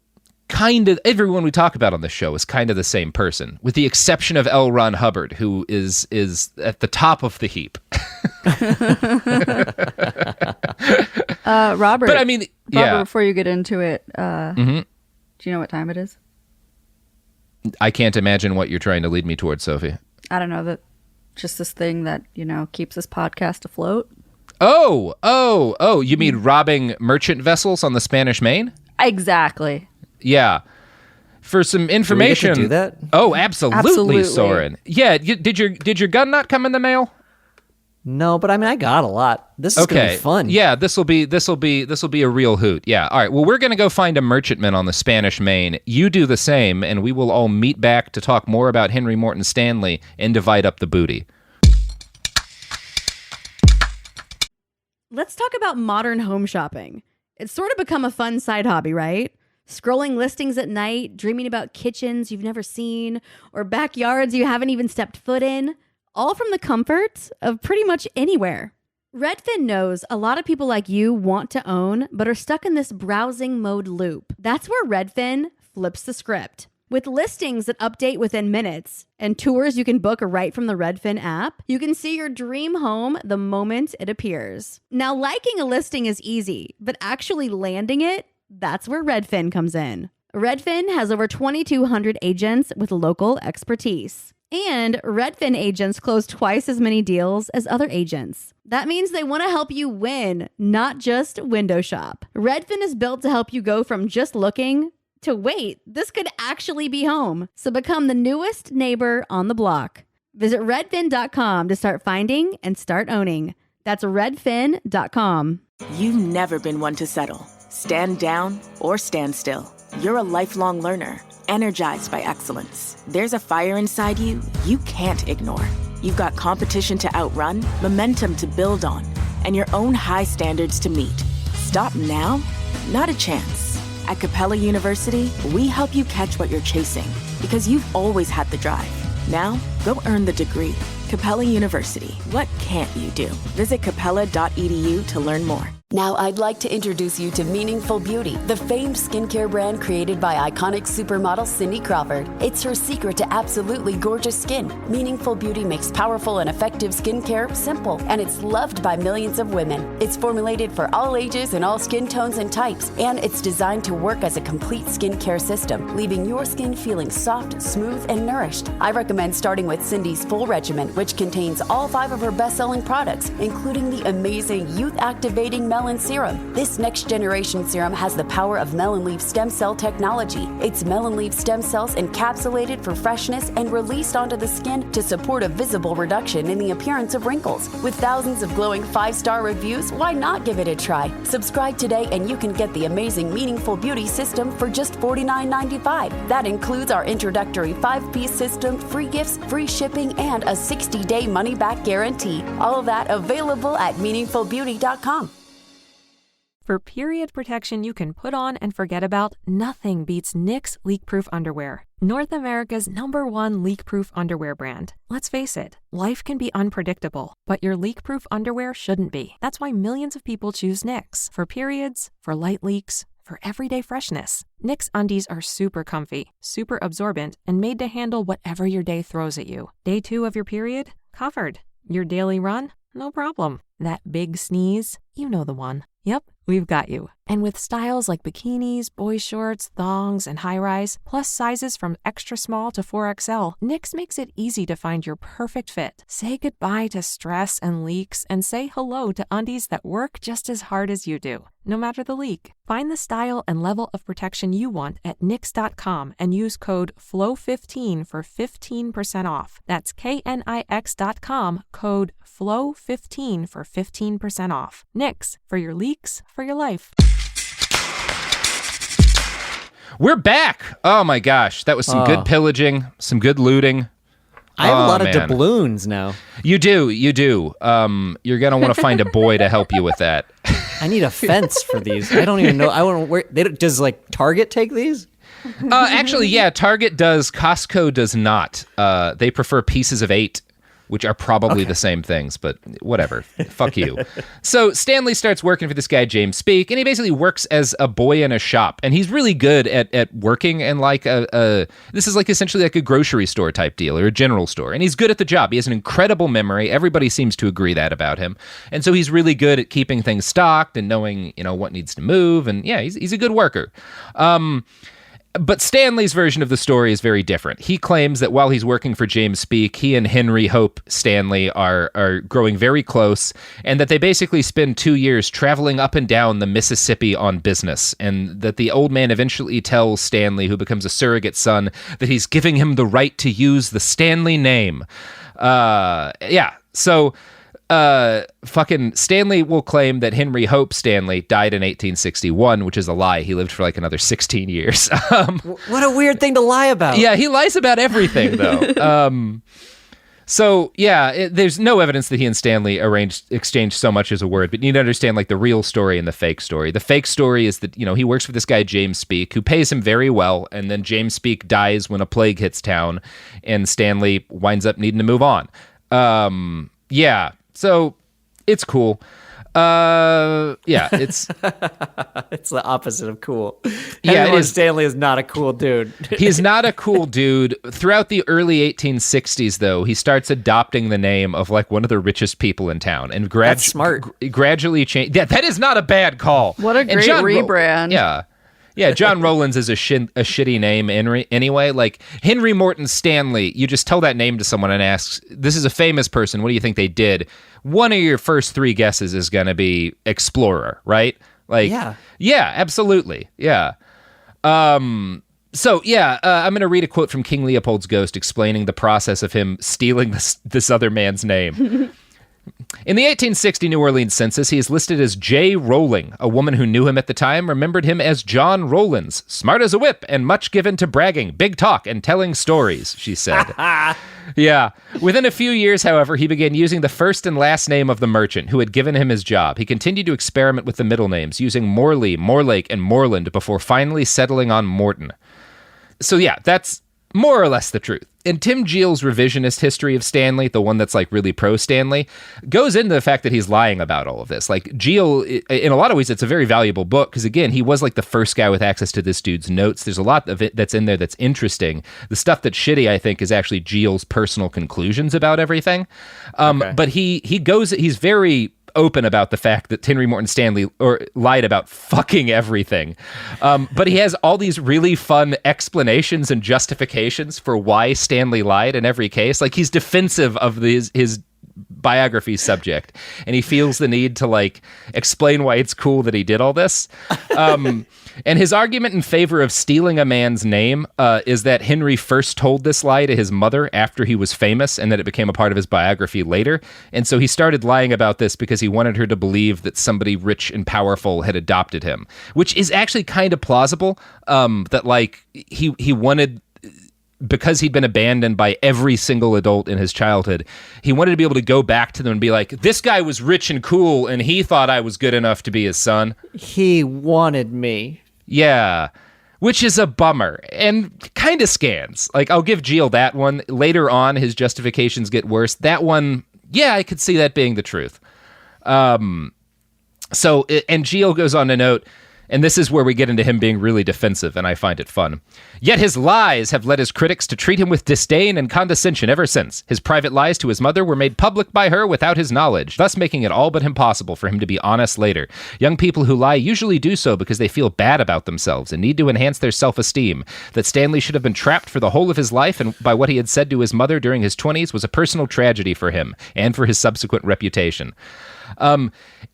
kind of, everyone we talk about on the show is kind of the same person, with the exception of L. Ron Hubbard, who is at the top of the heap. Robert. But I mean, Robert, before you get into it, do you know what time it is? I can't imagine what you're trying to lead me towards, Sophie. I don't know, just this thing that, keeps this podcast afloat. Oh, you mean robbing merchant vessels on the Spanish Main? Exactly. Yeah. For some information. Do we get to do that? Oh, absolutely, Soren. Yeah, did your gun not come in the mail? No, but I mean, I got a lot. This is gonna be fun. Yeah, this will be a real hoot. Yeah. All right. Well, we're gonna go find a merchantman on the Spanish Main. You do the same, and we will all meet back to talk more about Henry Morton Stanley and divide up the booty. Let's talk about modern home shopping. It's sort of become a fun side hobby, right? Scrolling listings at night, dreaming about kitchens you've never seen, or backyards you haven't even stepped foot in. All from the comfort of pretty much anywhere. Redfin knows a lot of people like you want to own, but are stuck in this browsing mode loop. That's where Redfin flips the script. With listings that update within minutes and tours you can book right from the Redfin app, you can see your dream home the moment it appears. Now, liking a listing is easy, but actually landing it, that's where Redfin comes in. Redfin has over 2,200 agents with local expertise. And Redfin agents close twice as many deals as other agents. That means they want to help you win, not just window shop. Redfin is built to help you go from just looking to wait, this could actually be home. So become the newest neighbor on the block. Visit redfin.com to start finding and start owning. That's redfin.com. You've never been one to settle. Stand down or stand still. You're a lifelong learner, energized by excellence. There's a fire inside you can't ignore. You've got competition to outrun, momentum to build on, and your own high standards to meet. Stop now? Not a chance. At Capella University, we help you catch what you're chasing because you've always had the drive. Now, go earn the degree. Capella University. What can't you do? Visit capella.edu to learn more. Now I'd like to introduce you to Meaningful Beauty, the famed skincare brand created by iconic supermodel Cindy Crawford. It's her secret to absolutely gorgeous skin. Meaningful Beauty makes powerful and effective skincare simple, and it's loved by millions of women. It's formulated for all ages and all skin tones and types, and it's designed to work as a complete skincare system, leaving your skin feeling soft, smooth, and nourished. I recommend starting with Cindy's full regimen, which contains all 5 of her best-selling products, including the amazing youth-activating melon serum. This next-generation serum has the power of melon leaf stem cell technology. It's melon leaf stem cells encapsulated for freshness and released onto the skin to support a visible reduction in the appearance of wrinkles. With thousands of glowing 5-star reviews, why not give it a try? Subscribe today and you can get the amazing Meaningful Beauty system for just $49.95. That includes our introductory 5-piece system, free gifts, free shipping, and a 60-day money-back guarantee. All of that available at meaningfulbeauty.com. For period protection you can put on and forget about, nothing beats Knix leak-proof underwear. North America's #1 leak-proof underwear brand. Let's face it, life can be unpredictable, but your leak-proof underwear shouldn't be. That's why millions of people choose Knix. For periods, for light leaks, for everyday freshness. Knix undies are super comfy, super absorbent, and made to handle whatever your day throws at you. Day 2 of your period? Covered. Your daily run? No problem. That big sneeze? You know the one. Yep, we've got you. And with styles like bikinis, boy shorts, thongs, and high-rise, plus sizes from extra small to 4XL, Knix makes it easy to find your perfect fit. Say goodbye to stress and leaks, and say hello to undies that work just as hard as you do, no matter the leak. Find the style and level of protection you want at Knix.com and use code FLOW15 for 15% off. That's KNIX.com, code FLOW15 for 15% off. Knix, for your leaks, for your life. We're back. Oh my gosh, that was some good pillaging, some good looting. I have a lot of doubloons now. You do. You're gonna want to find a boy to help you with that. I need a fence for these. I don't even know. I want to. Where does like Target take these? Actually, yeah, Target does. Costco does not. They prefer pieces of 8. Which are probably the same things, but whatever. Fuck you. So Stanley starts working for this guy, James Speake, and he basically works as a boy in a shop. And he's really good at working in like this is like essentially like a grocery store type deal or a general store. And he's good at the job. He has an incredible memory. Everybody seems to agree that about him. And so he's really good at keeping things stocked and knowing, what needs to move. And yeah, he's a good worker. But Stanley's version of the story is very different. He claims that while he's working for James Speake, he and Henry Hope Stanley are growing very close, and that they basically spend 2 years traveling up and down the Mississippi on business, and that the old man eventually tells Stanley, who becomes a surrogate son, that he's giving him the right to use the Stanley name. So fucking Stanley will claim that Henry Hope Stanley died in 1861, which is a lie. He lived for like another 16 years. What a weird thing to lie about. Yeah, he lies about everything, though. There's no evidence that he and Stanley exchanged so much as a word, but you need to understand like the real story and the fake story. The fake story is that, he works for this guy, James Speake, who pays him very well, and then James Speake dies when a plague hits town, and Stanley winds up needing to move on. So it's cool. It's it's the opposite of cool. Henry Morton Stanley is not a cool dude. He's not a cool dude. Throughout the early 1860s, though, he starts adopting the name of like one of the richest people in town, and That's smart. Gradually change. Yeah, that is not a bad call. What a great rebrand. Yeah, John Rowlands is a shitty name anyway. Like, Henry Morton Stanley, you just tell that name to someone and ask, this is a famous person, what do you think they did? One of your first 3 guesses is going to be explorer, right? Like, yeah, absolutely, yeah. I'm going to read a quote from King Leopold's Ghost explaining the process of him stealing this other man's name. In the 1860 New Orleans census, he is listed as J. Rowling. A woman who knew him at the time remembered him as John Rowlands, smart as a whip and much given to bragging, big talk, and telling stories, she said. Yeah. Within a few years, however, he began using the first and last name of the merchant who had given him his job. He continued to experiment with the middle names, using Morley, Morlake, and Moreland before finally settling on Morton. So yeah, that's more or less the truth. And Tim Jeal's revisionist history of Stanley, the one that's like really pro-Stanley, goes into the fact that he's lying about all of this. Like, Jeal, in a lot of ways, it's a very valuable book because, again, he was like the first guy with access to this dude's notes. There's a lot of it that's in there that's interesting. The stuff that's shitty, I think, is actually Jeal's personal conclusions about everything. But he's very open about the fact that Henry Morton Stanley lied about fucking everything. But he has all these really fun explanations and justifications for why Stanley lied in every case. Like, he's defensive of his biography subject, and he feels the need to like explain why it's cool that he did all this. And his argument in favor of stealing a man's name is that Henry first told this lie to his mother after he was famous, and that it became a part of his biography later. And so he started lying about this because he wanted her to believe that somebody rich and powerful had adopted him, which is actually kind of plausible. That like he wanted, because he'd been abandoned by every single adult in his childhood, he wanted to be able to go back to them and be like, this guy was rich and cool, and he thought I was good enough to be his son. He wanted me. Yeah, which is a bummer and kind of scans. Like, I'll give Jeal that one. Later on, his justifications get worse. That one, yeah, I could see that being the truth. And Jeal goes on to note, And this is where we get into him being really defensive, and I find it fun. Yet his lies have led his critics to treat him with disdain and condescension ever since. His private lies to his mother were made public by her without his knowledge, thus making it all but impossible for him to be honest later. Young people who lie usually do so because they feel bad about themselves and need to enhance their self-esteem. That Stanley should have been trapped for the whole of his life and by what he had said to his mother during his 20s was a personal tragedy for him and for his subsequent reputation.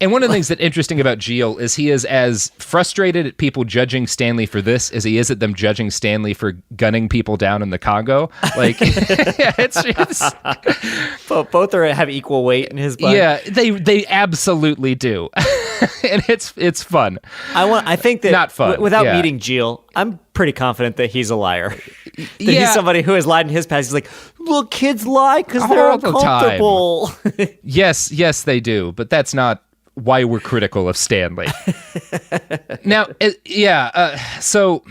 And one of the things that's interesting about Gilles is he is as frustrated at people judging Stanley for this as he is at them judging Stanley for gunning people down in the Congo. Like, it's both have equal weight in his mind. Yeah, they absolutely do, and it's fun. I think that not fun without meeting Gilles, I'm pretty confident that he's a liar. He's somebody who has lied in his past. He's like, look, kids lie because they're uncomfortable. Yes, they do, but that's not why we're critical of Stanley. Now, so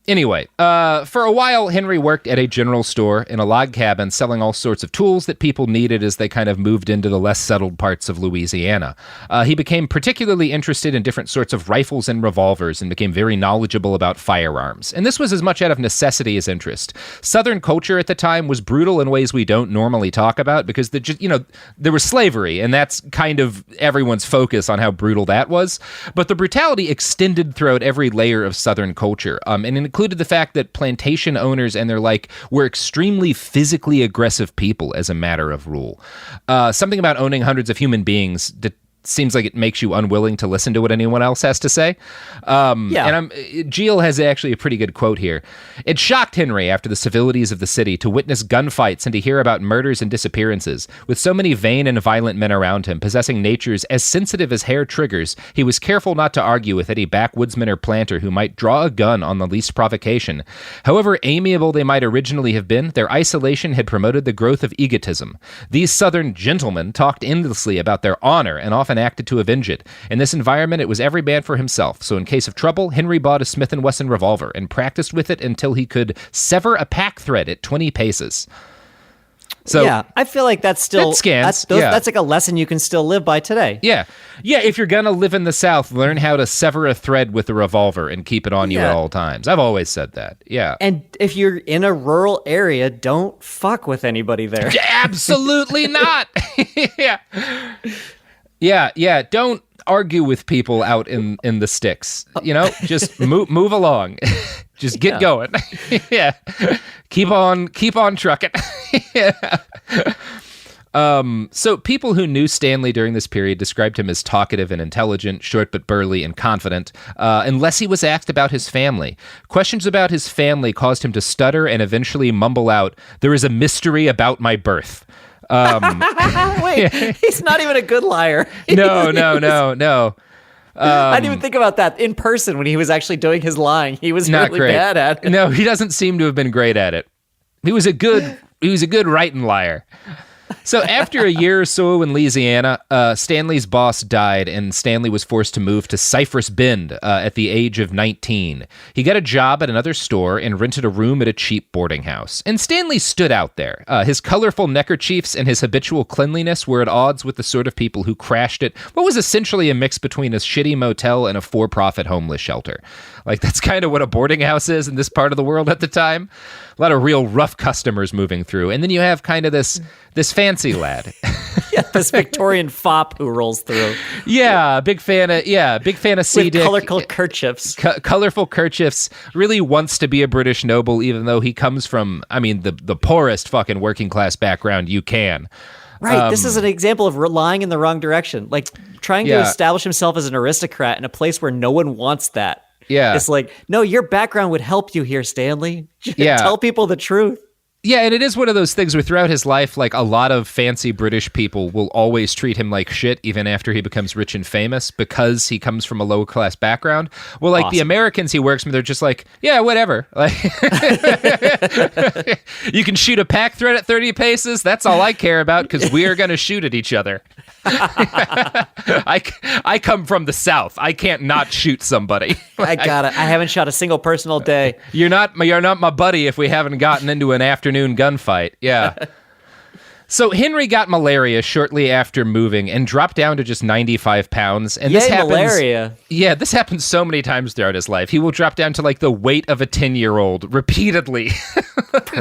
anyway, for a while, Henry worked at a general store in a log cabin selling all sorts of tools that people needed as they kind of moved into the less settled parts of Louisiana. He became particularly interested in different sorts of rifles and revolvers and became very knowledgeable about firearms. And this was as much out of necessity as interest. Southern culture at the time was brutal in ways we don't normally talk about because there was slavery, and that's kind of everyone's focus on how brutal that was. But the brutality extended throughout every layer of Southern culture, and included the fact that plantation owners and their like were extremely physically aggressive people as a matter of rule. Something about owning hundreds of human beings seems like it makes you unwilling to listen to what anyone else has to say. And Gilles has actually a pretty good quote here. It shocked Henry after the civilities of the city to witness gunfights and to hear about murders and disappearances. With so many vain and violent men around him, possessing natures as sensitive as hair triggers, he was careful not to argue with any backwoodsman or planter who might draw a gun on the least provocation. However amiable they might originally have been, their isolation had promoted the growth of egotism. These Southern gentlemen talked endlessly about their honor and often acted to avenge it. In this environment, it was every man for himself. So in case of trouble, Henry bought a Smith & Wesson revolver and practiced with it until he could sever a pack thread at 20 paces. So yeah, I feel like that's still that's like a lesson you can still live by today. Yeah. If you're gonna live in the South, learn how to sever a thread with a revolver and keep it on you at all times. I've always said that. Yeah. And if you're in a rural area, don't fuck with anybody there. Absolutely not. Yeah. Don't argue with people out in the sticks. Just move along. Just get going. Yeah. Keep on trucking. Yeah. So people who knew Stanley during this period described him as talkative and intelligent, short but burly and confident, unless he was asked about his family. Questions about his family caused him to stutter and eventually mumble out, "There is a mystery about my birth." Wait, he's not even a good liar. No. I didn't even think about that in person when he was actually doing his lying. He was not really bad at it. No, he doesn't seem to have been great at it. He was a good writing liar. So after a year or so in Louisiana, Stanley's boss died, and Stanley was forced to move to Cypress Bend at the age of 19. He got a job at another store and rented a room at a cheap boarding house. And Stanley stood out there. His colorful neckerchiefs and his habitual cleanliness were at odds with the sort of people who crashed at what was essentially a mix between a shitty motel and a for-profit homeless shelter. Like, that's kind of what a boarding house is in this part of the world at the time. A lot of real rough customers moving through. And then you have kind of this fancy lad. Yeah, this Victorian fop who rolls through. Yeah, big fan of C-Dick. With colorful kerchiefs. Colorful kerchiefs. Really wants to be a British noble, even though he comes from, the poorest fucking working class background you can. Right, this is an example of relying in the wrong direction. Like, trying to establish himself as an aristocrat in a place where no one wants that. Yeah. It's like, no, your background would help you here, Stanley. Yeah. Tell people the truth. Yeah, and it is one of those things where throughout his life, like, a lot of fancy British people will always treat him like shit even after he becomes rich and famous because he comes from a low-class background. Well, like, the Americans he works with, they're just like, yeah, whatever. Like, you can shoot a pack thread at 30 paces? That's all I care about because we are going to shoot at each other. I come from the South. I can't not shoot somebody. I got it. I haven't shot a single person all day. You're not my buddy if we haven't gotten into an afternoon gunfight. Yeah. So Henry got malaria shortly after moving and dropped down to just 95 pounds. And Yay, this happens, malaria. Yeah, this happens so many times throughout his life. He will drop down to like the weight of a 10-year-old repeatedly.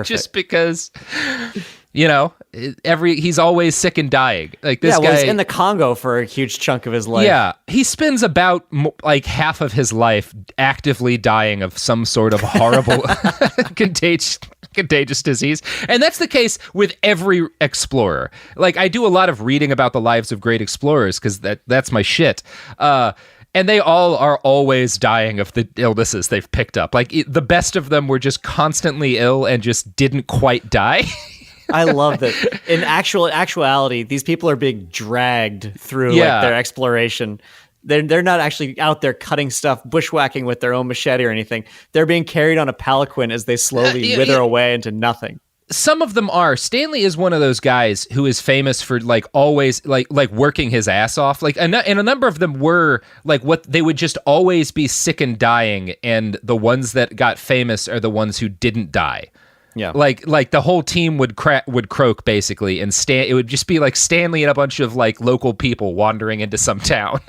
Just because, you know, he's always sick and dying. Like this guy, he's in the Congo for a huge chunk of his life. Yeah, he spends about like half of his life actively dying of some sort of horrible contagious disease. And that's the case with every explorer. Like, I do a lot of reading about the lives of great explorers because that's my shit. And they all are always dying of the illnesses they've picked up. Like, the best of them were just constantly ill and just didn't quite die. I love that. In actuality, these people are being dragged through like their exploration. They're not actually out there cutting stuff, bushwhacking with their own machete or anything. They're being carried on a palanquin as they slowly wither away into nothing. Some of them are. Stanley is one of those guys who is famous for like always like working his ass off. Like, and a number of them were like what they would just always be sick and dying, and the ones that got famous are the ones who didn't die. Yeah, like the whole team would croak basically, and it would just be like Stanley and a bunch of like local people wandering into some town.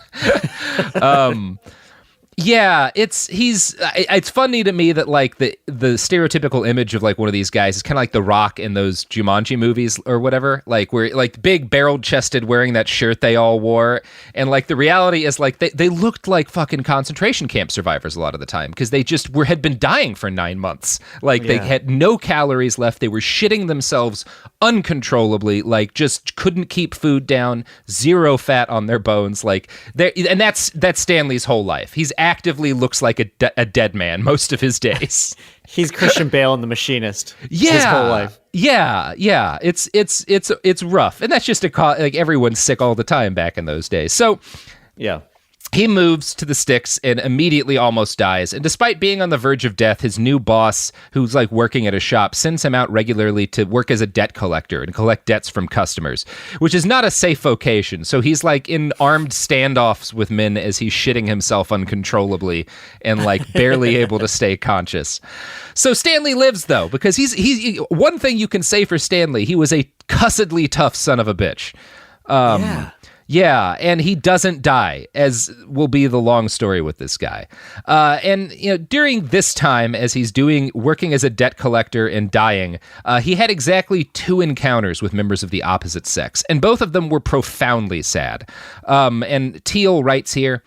Yeah, it's funny to me that like the stereotypical image of like one of these guys is kind of like The Rock in those Jumanji movies or whatever, like where like big barreled chested wearing that shirt they all wore, and like the reality is like they looked like fucking concentration camp survivors a lot of the time because they just had been dying for 9 months. Like they had no calories left, they were shitting themselves uncontrollably, like just couldn't keep food down, zero fat on their bones, like and that's Stanley's whole life. He's actively looks like a dead man most of his days. He's Christian Bale in The Machinist. Yeah, his whole life. Yeah. It's rough, and that's just like everyone's sick all the time back in those days. So, yeah. He moves to the sticks and immediately almost dies. And despite being on the verge of death, his new boss, who's like working at a shop, sends him out regularly to work as a debt collector and collect debts from customers, which is not a safe vocation. So he's like in armed standoffs with men as he's shitting himself uncontrollably and like barely able to stay conscious. So Stanley lives though, because he's one thing you can say for Stanley, he was a cussedly tough son of a bitch. Yeah, and he doesn't die, as will be the long story with this guy. And you know, during this time, as he's working as a debt collector and dying, he had exactly 2 encounters with members of the opposite sex, and both of them were profoundly sad. And Teal writes here,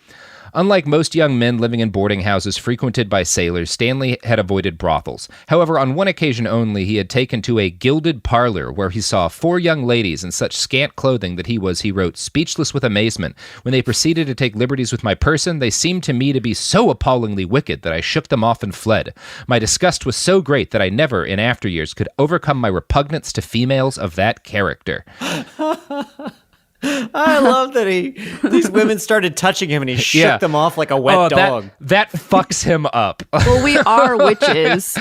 unlike most young men living in boarding houses frequented by sailors, Stanley had avoided brothels. However, on one occasion only, he had taken to a gilded parlor where he saw 4 young ladies in such scant clothing that he wrote, speechless with amazement. When they proceeded to take liberties with my person, they seemed to me to be so appallingly wicked that I shook them off and fled. My disgust was so great that I never, in after years, could overcome my repugnance to females of that character. I love that these women started touching him and he shook them off like a wet dog. That fucks him up. Well, we are witches.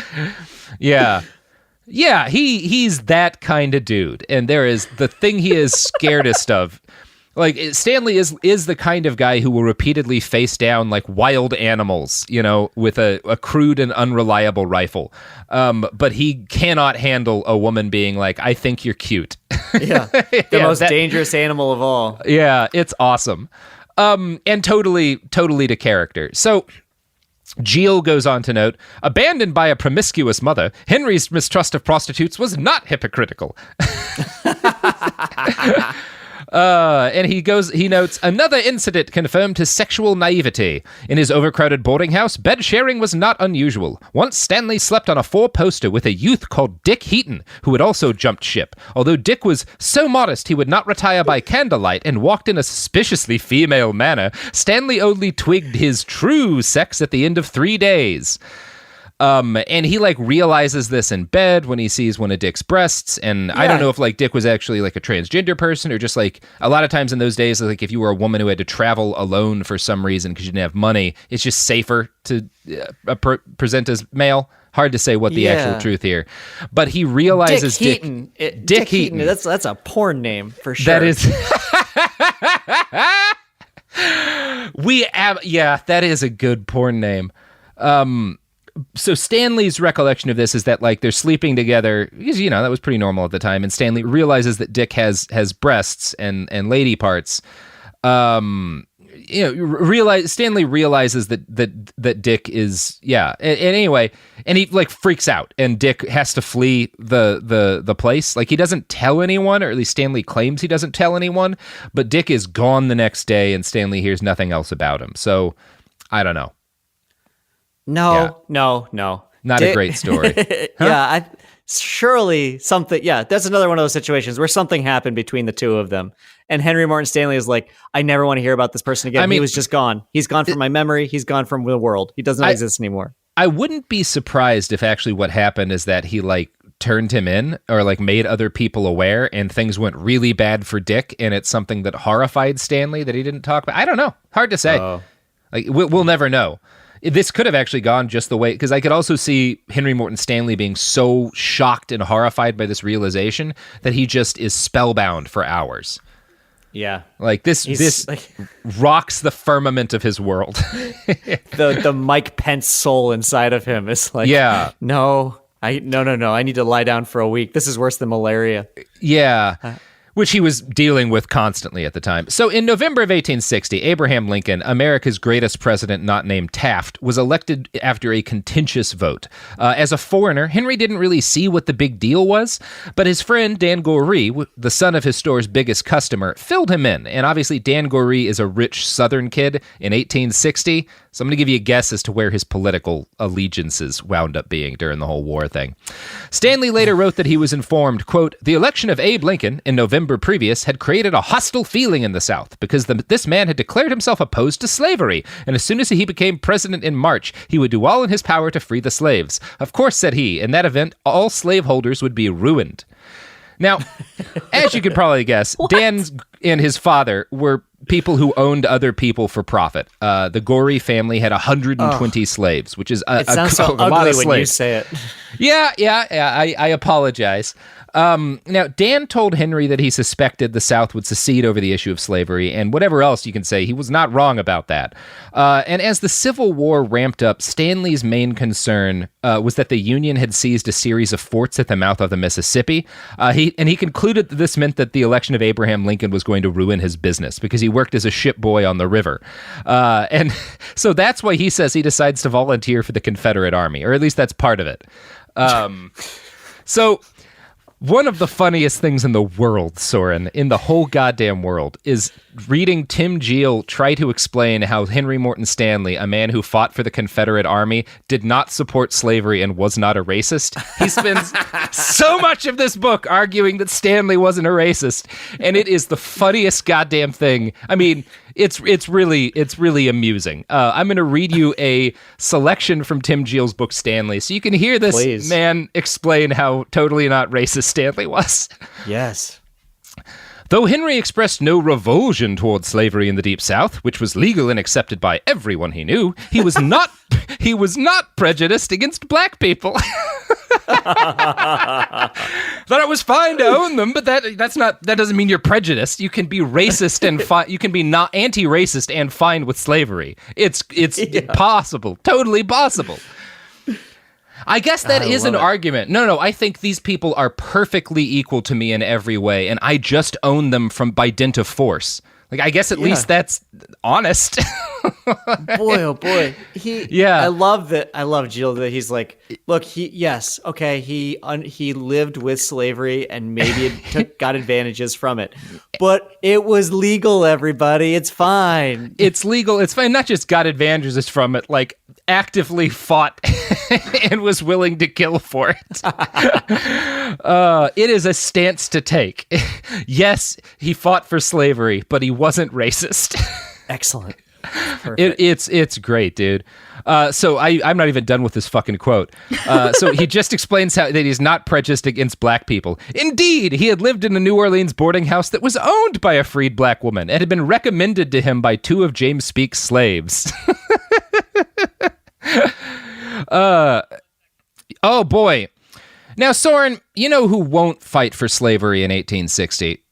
Yeah. Yeah, he's that kind of dude. And there is the thing he is scaredest of. Like, Stanley is the kind of guy who will repeatedly face down like wild animals, you know, with a crude and unreliable rifle. But he cannot handle a woman being like, I think you're cute. Yeah. The most dangerous animal of all. Yeah, it's awesome. And totally to character. So Gilles goes on to note, abandoned by a promiscuous mother, Henry's mistrust of prostitutes was not hypocritical. And he notes, another incident confirmed his sexual naivety. In his overcrowded boarding house, bed sharing was not unusual. Once Stanley slept on a 4-poster with a youth called Dick Heaton, who had also jumped ship. Although Dick was so modest he would not retire by candlelight and walked in a suspiciously female manner, Stanley only twigged his true sex at the end of 3 days. And he like realizes this in bed when he sees one of Dick's breasts. And I don't know if like Dick was actually like a transgender person or just like a lot of times in those days, like if you were a woman who had to travel alone for some reason because you didn't have money, it's just safer to present as male. Hard to say what the actual truth here, but he realizes Dick Heaton. That's a porn name for sure. That is. That is a good porn name. so Stanley's recollection of this is that like they're sleeping together because that was pretty normal at the time, and Stanley realizes that Dick has breasts and lady parts. Stanley realizes that Dick is and anyway, and he like freaks out, and Dick has to flee the place. Like he doesn't tell anyone, or at least Stanley claims he doesn't tell anyone, but Dick is gone the next day, and Stanley hears nothing else about him. So I don't know. No. Not a great story. Huh? Surely something. Yeah, that's another one of those situations where something happened between the two of them. And Henry Morton Stanley is like, I never want to hear about this person again. He was just gone. He's gone from my memory. He's gone from the world. He does not exist anymore. I wouldn't be surprised if actually what happened is that he like turned him in or like made other people aware, and things went really bad for Dick, and it's something that horrified Stanley that he didn't talk about. I don't know. Hard to say. Like we'll never know. This could have actually gone just the way, because I could also see Henry Morton Stanley being so shocked and horrified by this realization that he just is spellbound for hours. Yeah. Like this rocks the firmament of his world. the Mike Pence soul inside of him is like, no, I need to lie down for a week. This is worse than malaria. Yeah. Which he was dealing with constantly at the time. So in November of 1860, Abraham Lincoln, America's greatest president not named Taft, was elected after a contentious vote. As a foreigner, Henry didn't really see what the big deal was, but his friend Dan Goree, the son of his store's biggest customer, filled him in. And obviously Dan Goree is a rich Southern kid in 1860, so I'm going to give you a guess as to where his political allegiances wound up being during the whole war thing. Stanley later wrote that he was informed, quote, "The election of Abe Lincoln in November previous had created a hostile feeling in the South because this man had declared himself opposed to slavery, and as soon as he became president in March, he would do all in his power to free the slaves. Of course, said he, in that event, all slaveholders would be ruined." Now, as you could probably guess, Dan and his father were people who owned other people for profit. The Goree family had 120 slaves, which is it sounds so a lot ugly of slaves. when you say it. Yeah. I apologize. Now, Dan told Henry that he suspected the South would secede over the issue of slavery, and whatever else you can say, he was not wrong about that. And as the Civil War ramped up, Stanley's main concern was that the Union had seized a series of forts at the mouth of the Mississippi. He concluded that this meant that the election of Abraham Lincoln was going to ruin his business because he worked as a shipboy on the river. And so that's why he says he decides to volunteer for the Confederate Army, or at least that's part of it. So one of the funniest things in the world, Soren, in the whole goddamn world, is reading Tim Geel try to explain how Henry Morton Stanley, a man who fought for the Confederate Army, did not support slavery and was not a racist. He spends so much of this book arguing that Stanley wasn't a racist, and it is the funniest goddamn thing. I mean, it's really amusing. I'm going to read you a selection from Tim Geel's book Stanley, so you can hear this man explain how totally not racist Stanley was. Yes. Though Henry expressed no revulsion toward slavery in the Deep South, which was legal and accepted by everyone he knew, he was not prejudiced against black people. Thought it was fine to own them, but that doesn't mean you're prejudiced. You can be racist and you can be not anti-racist and fine with slavery. It's possible, totally possible. I guess that is an argument. No, I think these people are perfectly equal to me in every way, and I just own them by dint of force. Like, I guess at least that's honest. Boy, oh boy. I love that. I love Jill that he's like, look, he lived with slavery and maybe got advantages from it, but it was legal. Everybody, it's fine. It's legal. It's fine. Not just got advantages from it, like actively fought and was willing to kill for it. It is a stance to take. Yes, he fought for slavery, but he wasn't racist. Excellent. It's great, dude. So I'm not even done with this fucking quote. So he just explains that he's not prejudiced against black people. Indeed, he had lived in a New Orleans boarding house that was owned by a freed black woman and had been recommended to him by 2 of James Speake's slaves. Oh boy. Now, Soren, you know who won't fight for slavery in 1860?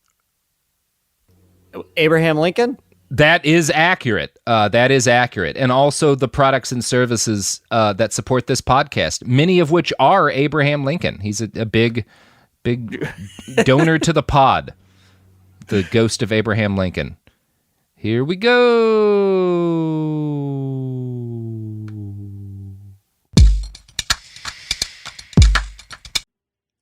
Abraham Lincoln? That is accurate. And also the products and services that support this podcast, many of which are Abraham Lincoln. He's a big donor to the pod. The ghost of Abraham Lincoln. Here we go.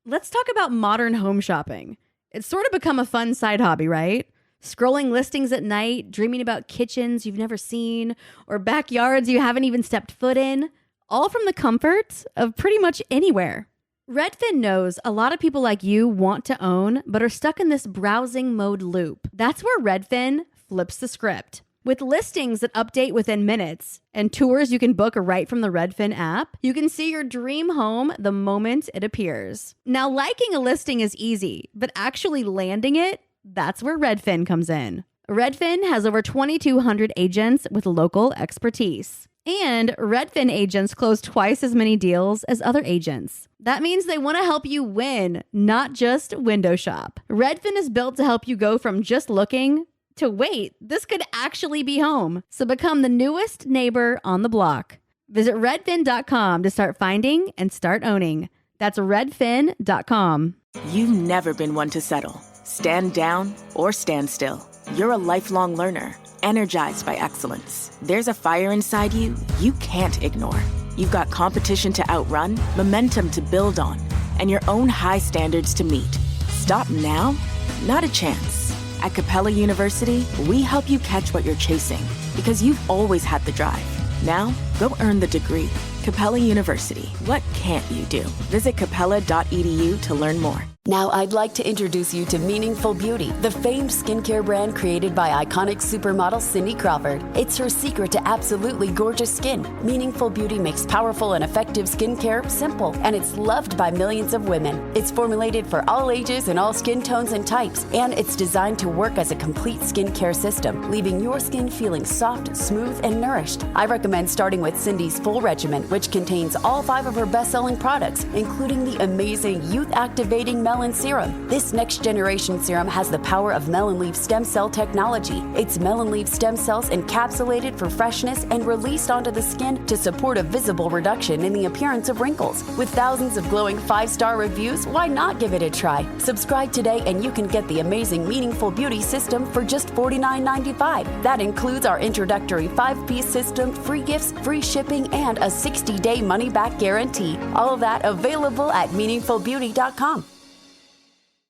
Let's talk about modern home shopping. It's sort of become a fun side hobby, right? Scrolling listings at night, dreaming about kitchens you've never seen, or backyards you haven't even stepped foot in, all from the comfort of pretty much anywhere. Redfin knows a lot of people like you want to own, but are stuck in this browsing mode loop. That's where Redfin flips the script. With listings that update within minutes and tours you can book right from the Redfin app, you can see your dream home the moment it appears. Now, liking a listing is easy, but actually landing it, that's where Redfin comes in. Redfin has over 2,200 agents with local expertise. And Redfin agents close twice as many deals as other agents. That means they want to help you win, not just window shop. Redfin is built to help you go from just looking to wait, this could actually be home. So become the newest neighbor on the block. Visit redfin.com to start finding and start owning. That's redfin.com. You've never been one to settle. Stand down or stand still. You're a lifelong learner, energized by excellence. There's a fire inside you you can't ignore. You've got competition to outrun, momentum to build on, and your own high standards to meet. Stop now? Not a chance. At Capella University, we help you catch what you're chasing because you've always had the drive. Now, go earn the degree. Capella University. What can't you do? Visit capella.edu to learn more. Now I'd like to introduce you to Meaningful Beauty, the famed skincare brand created by iconic supermodel Cindy Crawford. It's her secret to absolutely gorgeous skin. Meaningful Beauty makes powerful and effective skincare simple, and it's loved by millions of women. It's formulated for all ages and all skin tones and types, and it's designed to work as a complete skincare system, leaving your skin feeling soft, smooth, and nourished. I recommend starting with Cindy's full regimen, which contains all 5 of her best-selling products, including the amazing youth-activating melon serum. This next generation serum has the power of melon leaf stem cell technology. It's melon leaf stem cells encapsulated for freshness and released onto the skin to support a visible reduction in the appearance of wrinkles. With thousands of glowing 5-star reviews, why not give it a try? Subscribe today and you can get the amazing Meaningful Beauty system for just $49.95. That includes our introductory 5-piece system, free gifts, free shipping, and a 60-day money-back guarantee. All of that available at meaningfulbeauty.com.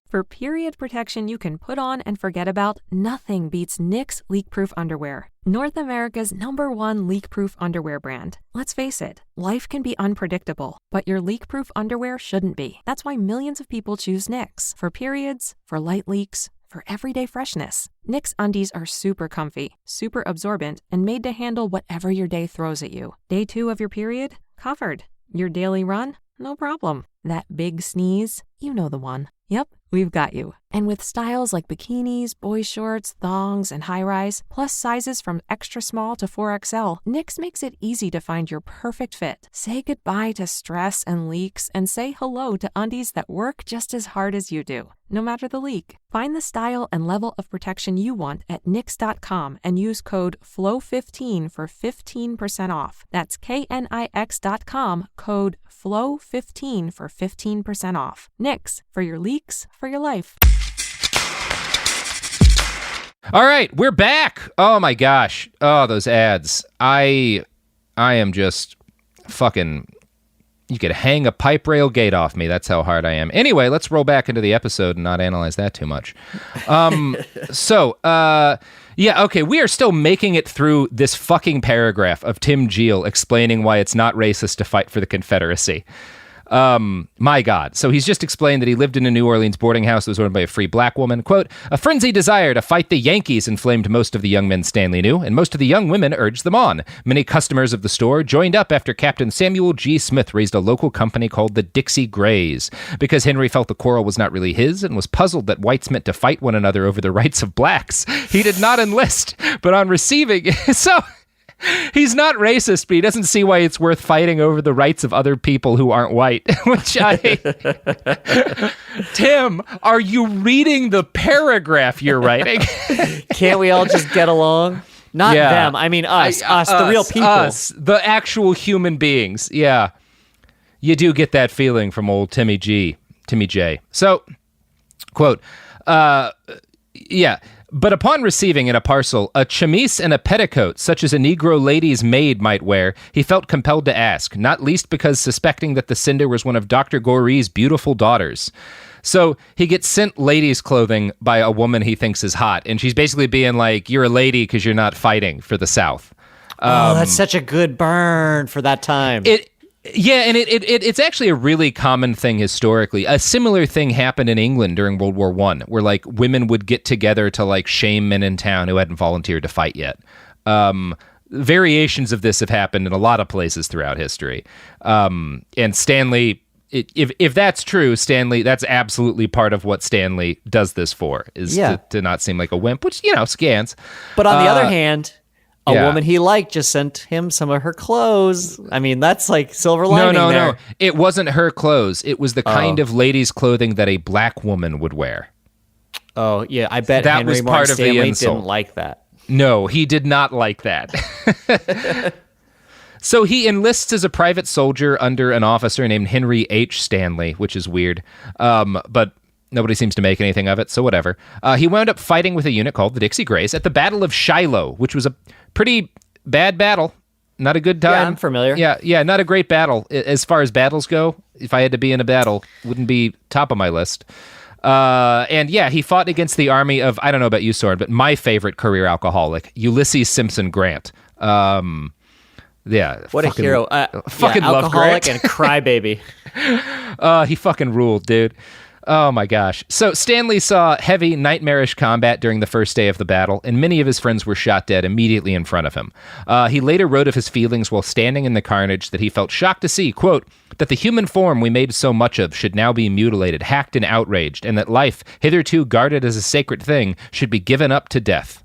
For period protection you can put on and forget about, nothing beats NYX leak-proof underwear. North America's #1 leak-proof underwear brand. Let's face it, life can be unpredictable, but your leak-proof underwear shouldn't be. That's why millions of people choose NYX. For periods, for light leaks, for everyday freshness. NYX undies are super comfy, super absorbent, and made to handle whatever your day throws at you. Day 2 of your period? Covered. Your daily run? No problem. That big sneeze? You know the one. Yep, we've got you. And with styles like bikinis, boy shorts, thongs, and high-rise, plus sizes from extra small to 4XL, NYX makes it easy to find your perfect fit. Say goodbye to stress and leaks and say hello to undies that work just as hard as you do, no matter the leak. Find the style and level of protection you want at NYX.com and use code FLOW15 for 15% off. That's KNIX.com, code FLOW15 for 15% off. NYX, for your leaks, for your life. All right, we're back. Oh my gosh. Oh, those ads. I am just fucking... You could hang a pipe rail gate off me. That's how hard I am. Anyway, let's roll back into the episode and not analyze that too much. Yeah, okay, we are still making it through this fucking paragraph of Tim Geel explaining why it's not racist to fight for the Confederacy. My God. So he's just explained that he lived in a New Orleans boarding house that was owned by a free black woman. Quote, a frenzied desire to fight the Yankees inflamed most of the young men Stanley knew, and most of the young women urged them on. Many customers of the store joined up after Captain Samuel G. Smith raised a local company called the Dixie Grays. Because Henry felt the quarrel was not really his and was puzzled that whites meant to fight one another over the rights of blacks, he did not enlist, but on receiving... He's not racist, but he doesn't see why it's worth fighting over the rights of other people who aren't white. Tim, are you reading the paragraph you're writing? Can't we all just get along? Not them. I mean us, the real people. Us, the actual human beings. Yeah. You do get that feeling from old Timmy J. So, quote, but upon receiving in a parcel a chemise and a petticoat such as a Negro lady's maid might wear, he felt compelled to ask, not least because suspecting that the sender was one of Dr. Gorey's beautiful daughters. So he gets sent ladies' clothing by a woman he thinks is hot, and she's basically being like, you're a lady because you're not fighting for the South. That's such a good burn for that time. It's actually a really common thing historically. A similar thing happened in England during World War I, where like women would get together to like shame men in town who hadn't volunteered to fight yet. Variations of this have happened in a lot of places throughout history. And Stanley, if that's true, Stanley, that's absolutely part of what Stanley does this for, is to not seem like a wimp, which, scans. But on the other hand, a woman he liked just sent him some of her clothes. I mean, that's like silver lining there. No. It wasn't her clothes. It was the kind of ladies' clothing that a black woman would wear. Oh, yeah. I bet that Henry Morton Stanley didn't like that. No, he did not like that. So he enlists as a private soldier under an officer named Henry H. Stanley, which is weird. But nobody seems to make anything of it, so whatever. He wound up fighting with a unit called the Dixie Grays at the Battle of Shiloh, which was a pretty bad battle. Not a good time. Yeah, I'm familiar. Yeah, not a great battle. As far as battles go, if I had to be in a battle, wouldn't be top of my list. He fought against the army of, I don't know about you, Soren, but my favorite career alcoholic, Ulysses Simpson Grant. What a hero. Fucking love alcoholic Grant. And crybaby. He fucking ruled, dude. Oh my gosh. So Stanley saw heavy, nightmarish combat during the first day of the battle, and many of his friends were shot dead immediately in front of him. He later wrote of his feelings while standing in the carnage that he felt shocked to see, quote, that the human form we made so much of should now be mutilated, hacked, and outraged, and that life, hitherto guarded as a sacred thing, should be given up to death.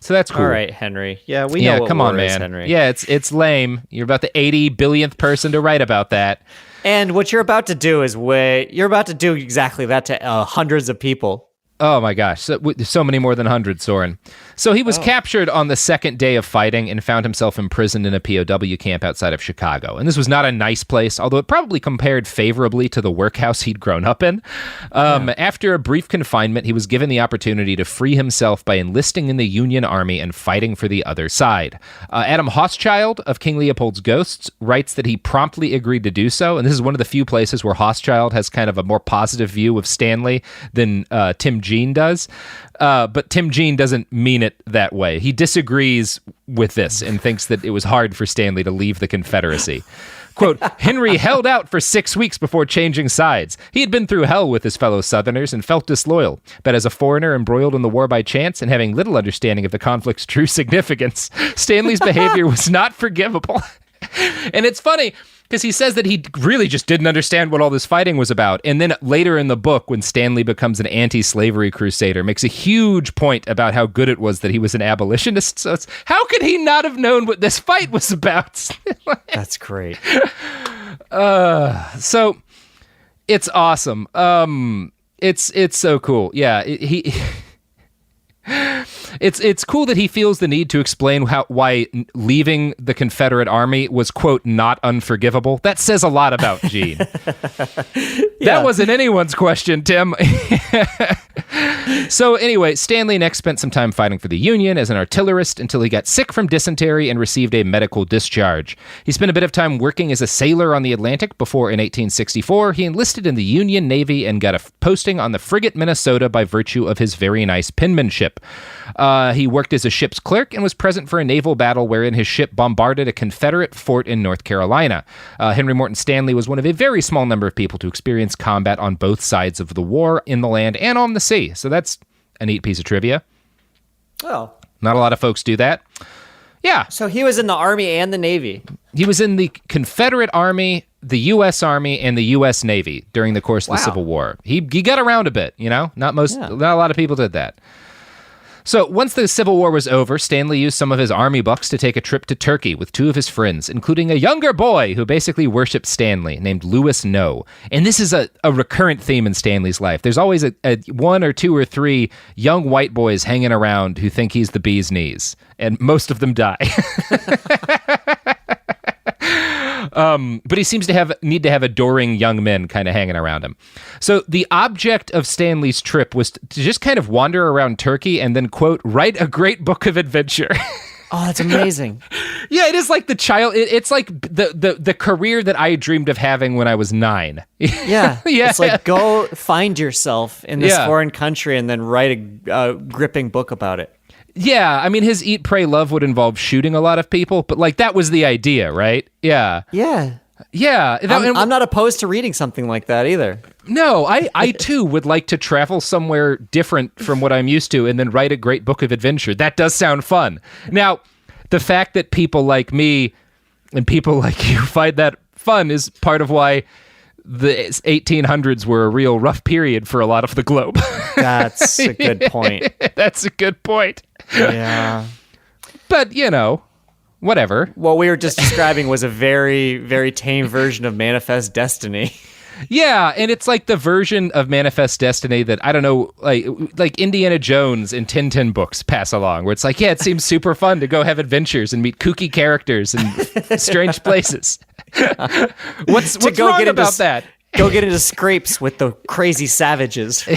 So that's cool. All right, Henry. Yeah, we know what come war on, is, man. Henry. Yeah, it's lame. You're about the 80 billionth person to write about that. And what you're about to do is you're about to do exactly that to hundreds of people. Oh my gosh, so many more than hundreds, Soren. So he was captured on the second day of fighting and found himself imprisoned in a POW camp outside of Chicago. And this was not a nice place, although it probably compared favorably to the workhouse he'd grown up in. After a brief confinement, he was given the opportunity to free himself by enlisting in the Union Army and fighting for the other side. Adam Hochschild of King Leopold's Ghosts writes that he promptly agreed to do so, and this is one of the few places where Hochschild has kind of a more positive view of Stanley than Tim Jean does. But Tim Jean doesn't mean it that way. He disagrees with this and thinks that it was hard for Stanley to leave the Confederacy. Quote, Henry held out for 6 weeks before changing sides. He had been through hell with his fellow Southerners and felt disloyal. But as a foreigner embroiled in the war by chance and having little understanding of the conflict's true significance, Stanley's behavior was not forgivable. And it's funny, because he says that he really just didn't understand what all this fighting was about. And then later in the book, when Stanley becomes an anti-slavery crusader, makes a huge point about how good it was that he was an abolitionist. So how could he not have known what this fight was about? That's great. So it's awesome. It's so cool. Yeah, It's cool that he feels the need to explain why leaving the Confederate Army was, quote, not unforgivable. That says a lot about Gene. That wasn't anyone's question, Tim. So anyway, Stanley next spent some time fighting for the Union as an artillerist until he got sick from dysentery and received a medical discharge. He spent a bit of time working as a sailor on the Atlantic before, in 1864, he enlisted in the Union Navy and got a posting on the frigate Minnesota by virtue of his very nice penmanship. He worked as a ship's clerk and was present for a naval battle wherein his ship bombarded a Confederate fort in North Carolina. Henry Morton Stanley was one of a very small number of people to experience combat on both sides of the war, in the land and on the sea. So that's a neat piece of trivia. Oh. Not a lot of folks do that. Yeah. So he was in the Army and the Navy. He was in the Confederate Army, the U.S. Army, and the U.S. Navy during the course of the Civil War. He got around a bit, Not a lot of people did that. So once the Civil War was over, Stanley used some of his army bucks to take a trip to Turkey with two of his friends, including a younger boy who basically worshipped Stanley named Louis No. And this is a recurrent theme in Stanley's life. There's always a one or two or three young white boys hanging around who think he's the bee's knees, and most of them die. But he seems to need to have adoring young men kind of hanging around him. So the object of Stanley's trip was to just kind of wander around Turkey and then, quote, write a great book of adventure. Oh, that's amazing. Yeah, it is like it's like the career that I dreamed of having when I was 9. Yeah. Yeah. It's like, go find yourself in this Yeah. foreign country and then write a gripping book about it. Yeah, I mean, his Eat, Pray, Love would involve shooting a lot of people, but like that was the idea, right? Yeah. Yeah. Yeah. I'm not opposed to reading something like that either. No, I too would like to travel somewhere different from what I'm used to and then write a great book of adventure. That does sound fun. Now, the fact that people like me and people like you find that fun is part of why the 1800s were a real rough period for a lot of the globe. That's a good point. That's a good point. Yeah. But, whatever. What we were just describing was a very, very tame version of Manifest Destiny. Yeah, and it's like the version of Manifest Destiny that, I don't know, like Indiana Jones and Tintin books pass along, where it's like, yeah, it seems super fun to go have adventures and meet kooky characters and strange places. What's wrong about that? Go get into scrapes with the crazy savages.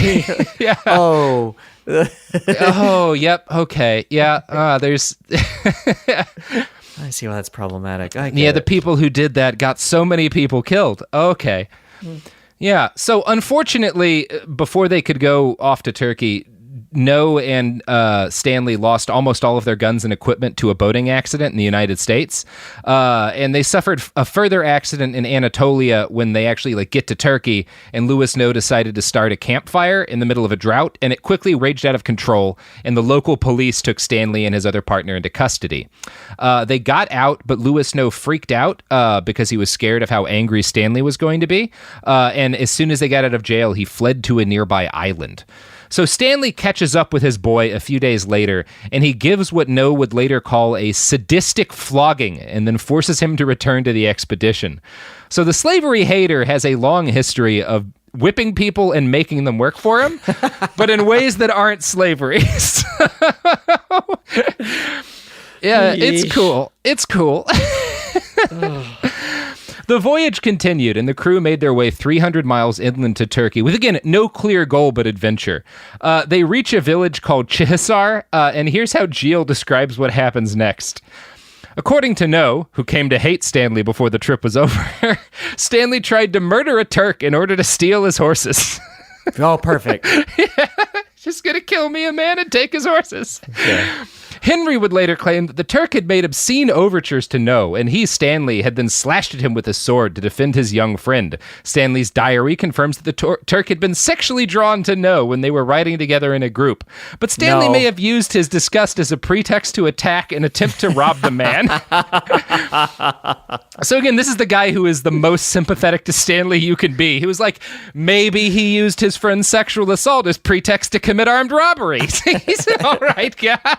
Yeah. Oh. Oh, yep. Okay. Yeah. There's. I see why that's problematic. The people who did that got so many people killed. Okay. Yeah. So unfortunately, before they could go off to Turkey, No and Stanley lost almost all of their guns and equipment to a boating accident in the United States. And they suffered a further accident in Anatolia when they actually get to Turkey, and Louis No decided to start a campfire in the middle of a drought, and it quickly raged out of control, and the local police took Stanley and his other partner into custody. They got out, but Louis No freaked out because he was scared of how angry Stanley was going to be. And as soon as they got out of jail, he fled to a nearby island. So Stanley catches up with his boy a few days later, and he gives what No would later call a sadistic flogging and then forces him to return to the expedition. So the slavery hater has a long history of whipping people and making them work for him, but in ways that aren't slavery. Yeah, it's cool. It's cool. The voyage continued, and the crew made their way 300 miles inland to Turkey, with, again, no clear goal but adventure. They reach a village called Chihisar, and here's how Gilles describes what happens next. According to No, who came to hate Stanley before the trip was over, Stanley tried to murder a Turk in order to steal his horses. Oh, perfect. Yeah, just gonna kill me a man and take his horses. Yeah. Henry would later claim that the Turk had made obscene overtures to No, and he, Stanley, had then slashed at him with a sword to defend his young friend. Stanley's diary confirms that the Turk had been sexually drawn to No when they were riding together in a group. But Stanley may have used his disgust as a pretext to attack and attempt to rob the man. So again, this is the guy who is the most sympathetic to Stanley you can be. He was like, maybe he used his friend's sexual assault as pretext to commit armed robbery. He's an all right guy.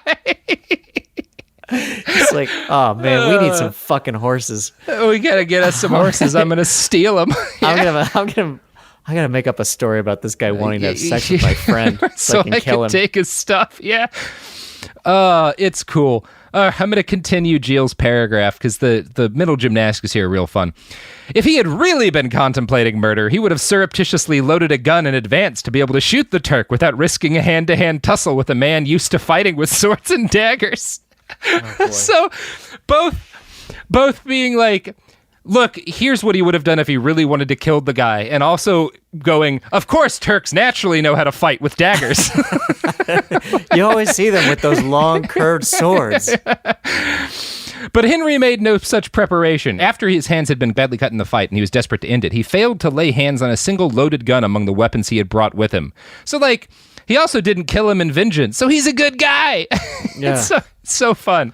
It's like, oh man, we need some fucking horses. We gotta get us some horses. I'm gonna steal them. Yeah. I gotta make up a story about this guy wanting to have sex with my friend so I can kill him. Take his stuff. Yeah. It's cool. I'm going to continue Gilles' paragraph because the middle gymnastics here are real fun. If he had really been contemplating murder, he would have surreptitiously loaded a gun in advance to be able to shoot the Turk without risking a hand-to-hand tussle with a man used to fighting with swords and daggers. Oh, so both being like, look, here's what he would have done if he really wanted to kill the guy, and also going, of course, Turks naturally know how to fight with daggers. You always see them with those long, curved swords. But Henry made no such preparation. After his hands had been badly cut in the fight and he was desperate to end it, he failed to lay hands on a single loaded gun among the weapons he had brought with him. So, he also didn't kill him in vengeance, so he's a good guy. Yeah. It's so fun.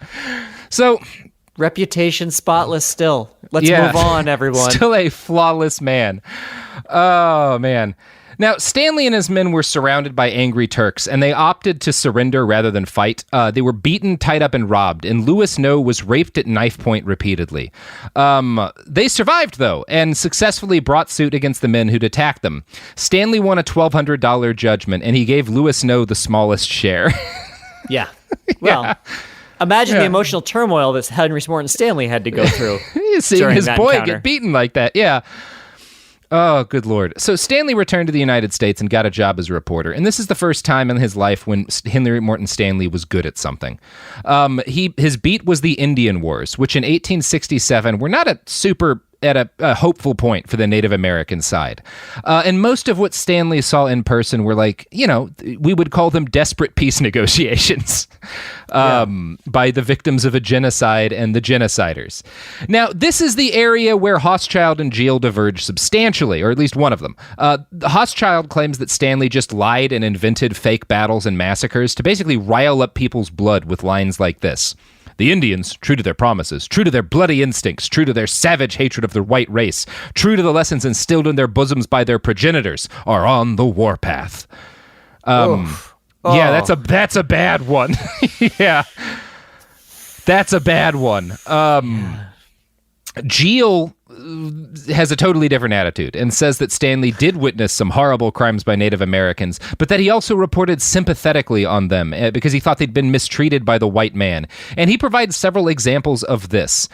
So... reputation spotless still. Let's move on, everyone. Still a flawless man. Oh, man. Now, Stanley and his men were surrounded by angry Turks, and they opted to surrender rather than fight. They were beaten, tied up, and robbed, and Louis Noe was raped at knife point repeatedly. They survived, though, and successfully brought suit against the men who'd attacked them. Stanley won a $1,200 judgment, and he gave Louis Noe the smallest share. Yeah. Well, imagine the emotional turmoil that Henry Morton Stanley had to go through. Seeing his boy encounter. get beaten like that, yeah. Oh, good Lord. So Stanley returned to the United States and got a job as a reporter. And this is the first time in his life when Henry Morton Stanley was good at something. His beat was the Indian Wars, which in 1867 were not at a hopeful point for the Native American side. And most of what Stanley saw in person were like, we would call them desperate peace negotiations by the victims of a genocide and the genociders. Now, this is the area where Hochschild and Geel diverge substantially, or at least one of them. Hochschild claims that Stanley just lied and invented fake battles and massacres to basically rile up people's blood with lines like this. The Indians, true to their promises, true to their bloody instincts, true to their savage hatred of the white race, true to the lessons instilled in their bosoms by their progenitors, are on the warpath. Yeah, that's a bad one. Yeah, that's a bad one. Geel has a totally different attitude and says that Stanley did witness some horrible crimes by Native Americans, but that he also reported sympathetically on them because he thought they'd been mistreated by the white man. And he provides several examples of this.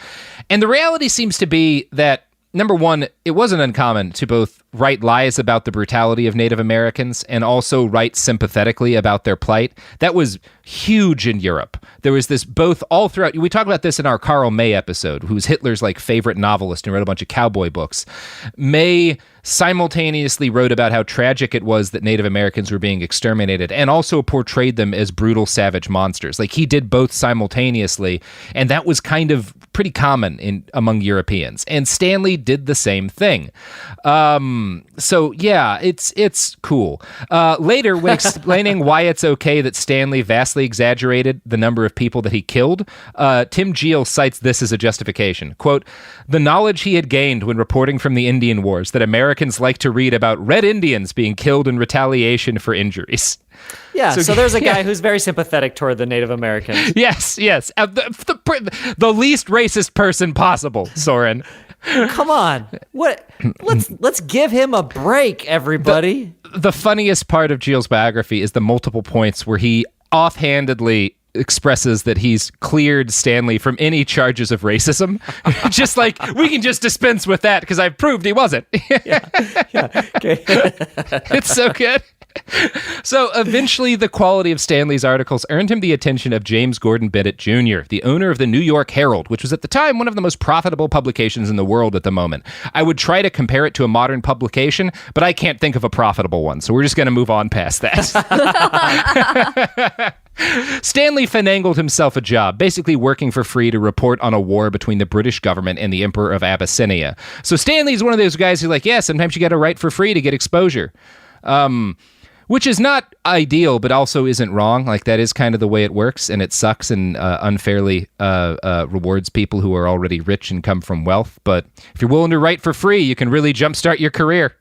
And the reality seems to be that, number one, it wasn't uncommon to both write lies about the brutality of Native Americans and also write sympathetically about their plight. That was huge in Europe. There was this both all throughout. We talk about this in our Karl May episode, who's Hitler's favorite novelist and wrote a bunch of cowboy books. May simultaneously wrote about how tragic it was that Native Americans were being exterminated and also portrayed them as brutal, savage monsters. He did both simultaneously, and that was kind of pretty common among Europeans. And Stanley did the same thing. So yeah, it's cool. Later, when explaining why it's okay that Stanley vastly exaggerated the number of people that he killed, Tim Geel cites this as a justification. Quote, the knowledge he had gained when reporting from the Indian Wars that Americans like to read about Red Indians being killed in retaliation for injuries. Yeah, so there's a guy who's very sympathetic toward the Native Americans. Yes. The least racist person possible, Soren. Come on. What? Let's give him a break, everybody. The funniest part of Geel's biography is the multiple points where he offhandedly expresses that he's cleared Stanley from any charges of racism. Just we can just dispense with that because I've proved he wasn't. Yeah. Okay. It's so good. So eventually the quality of Stanley's articles earned him the attention of James Gordon Bennett Jr., the owner of the New York Herald, which was at the time one of the most profitable publications in the world at the moment. I would try to compare it to a modern publication, but I can't think of a profitable one, so we're just going to move on past that. Stanley finangled himself a job, basically working for free to report on a war between the British government and the Emperor of Abyssinia. So Stanley's one of those guys who's sometimes you got to write for free to get exposure. Which is not ideal, but also isn't wrong. That is kind of the way it works, and it sucks and unfairly rewards people who are already rich and come from wealth. But if you're willing to write for free, you can really jumpstart your career.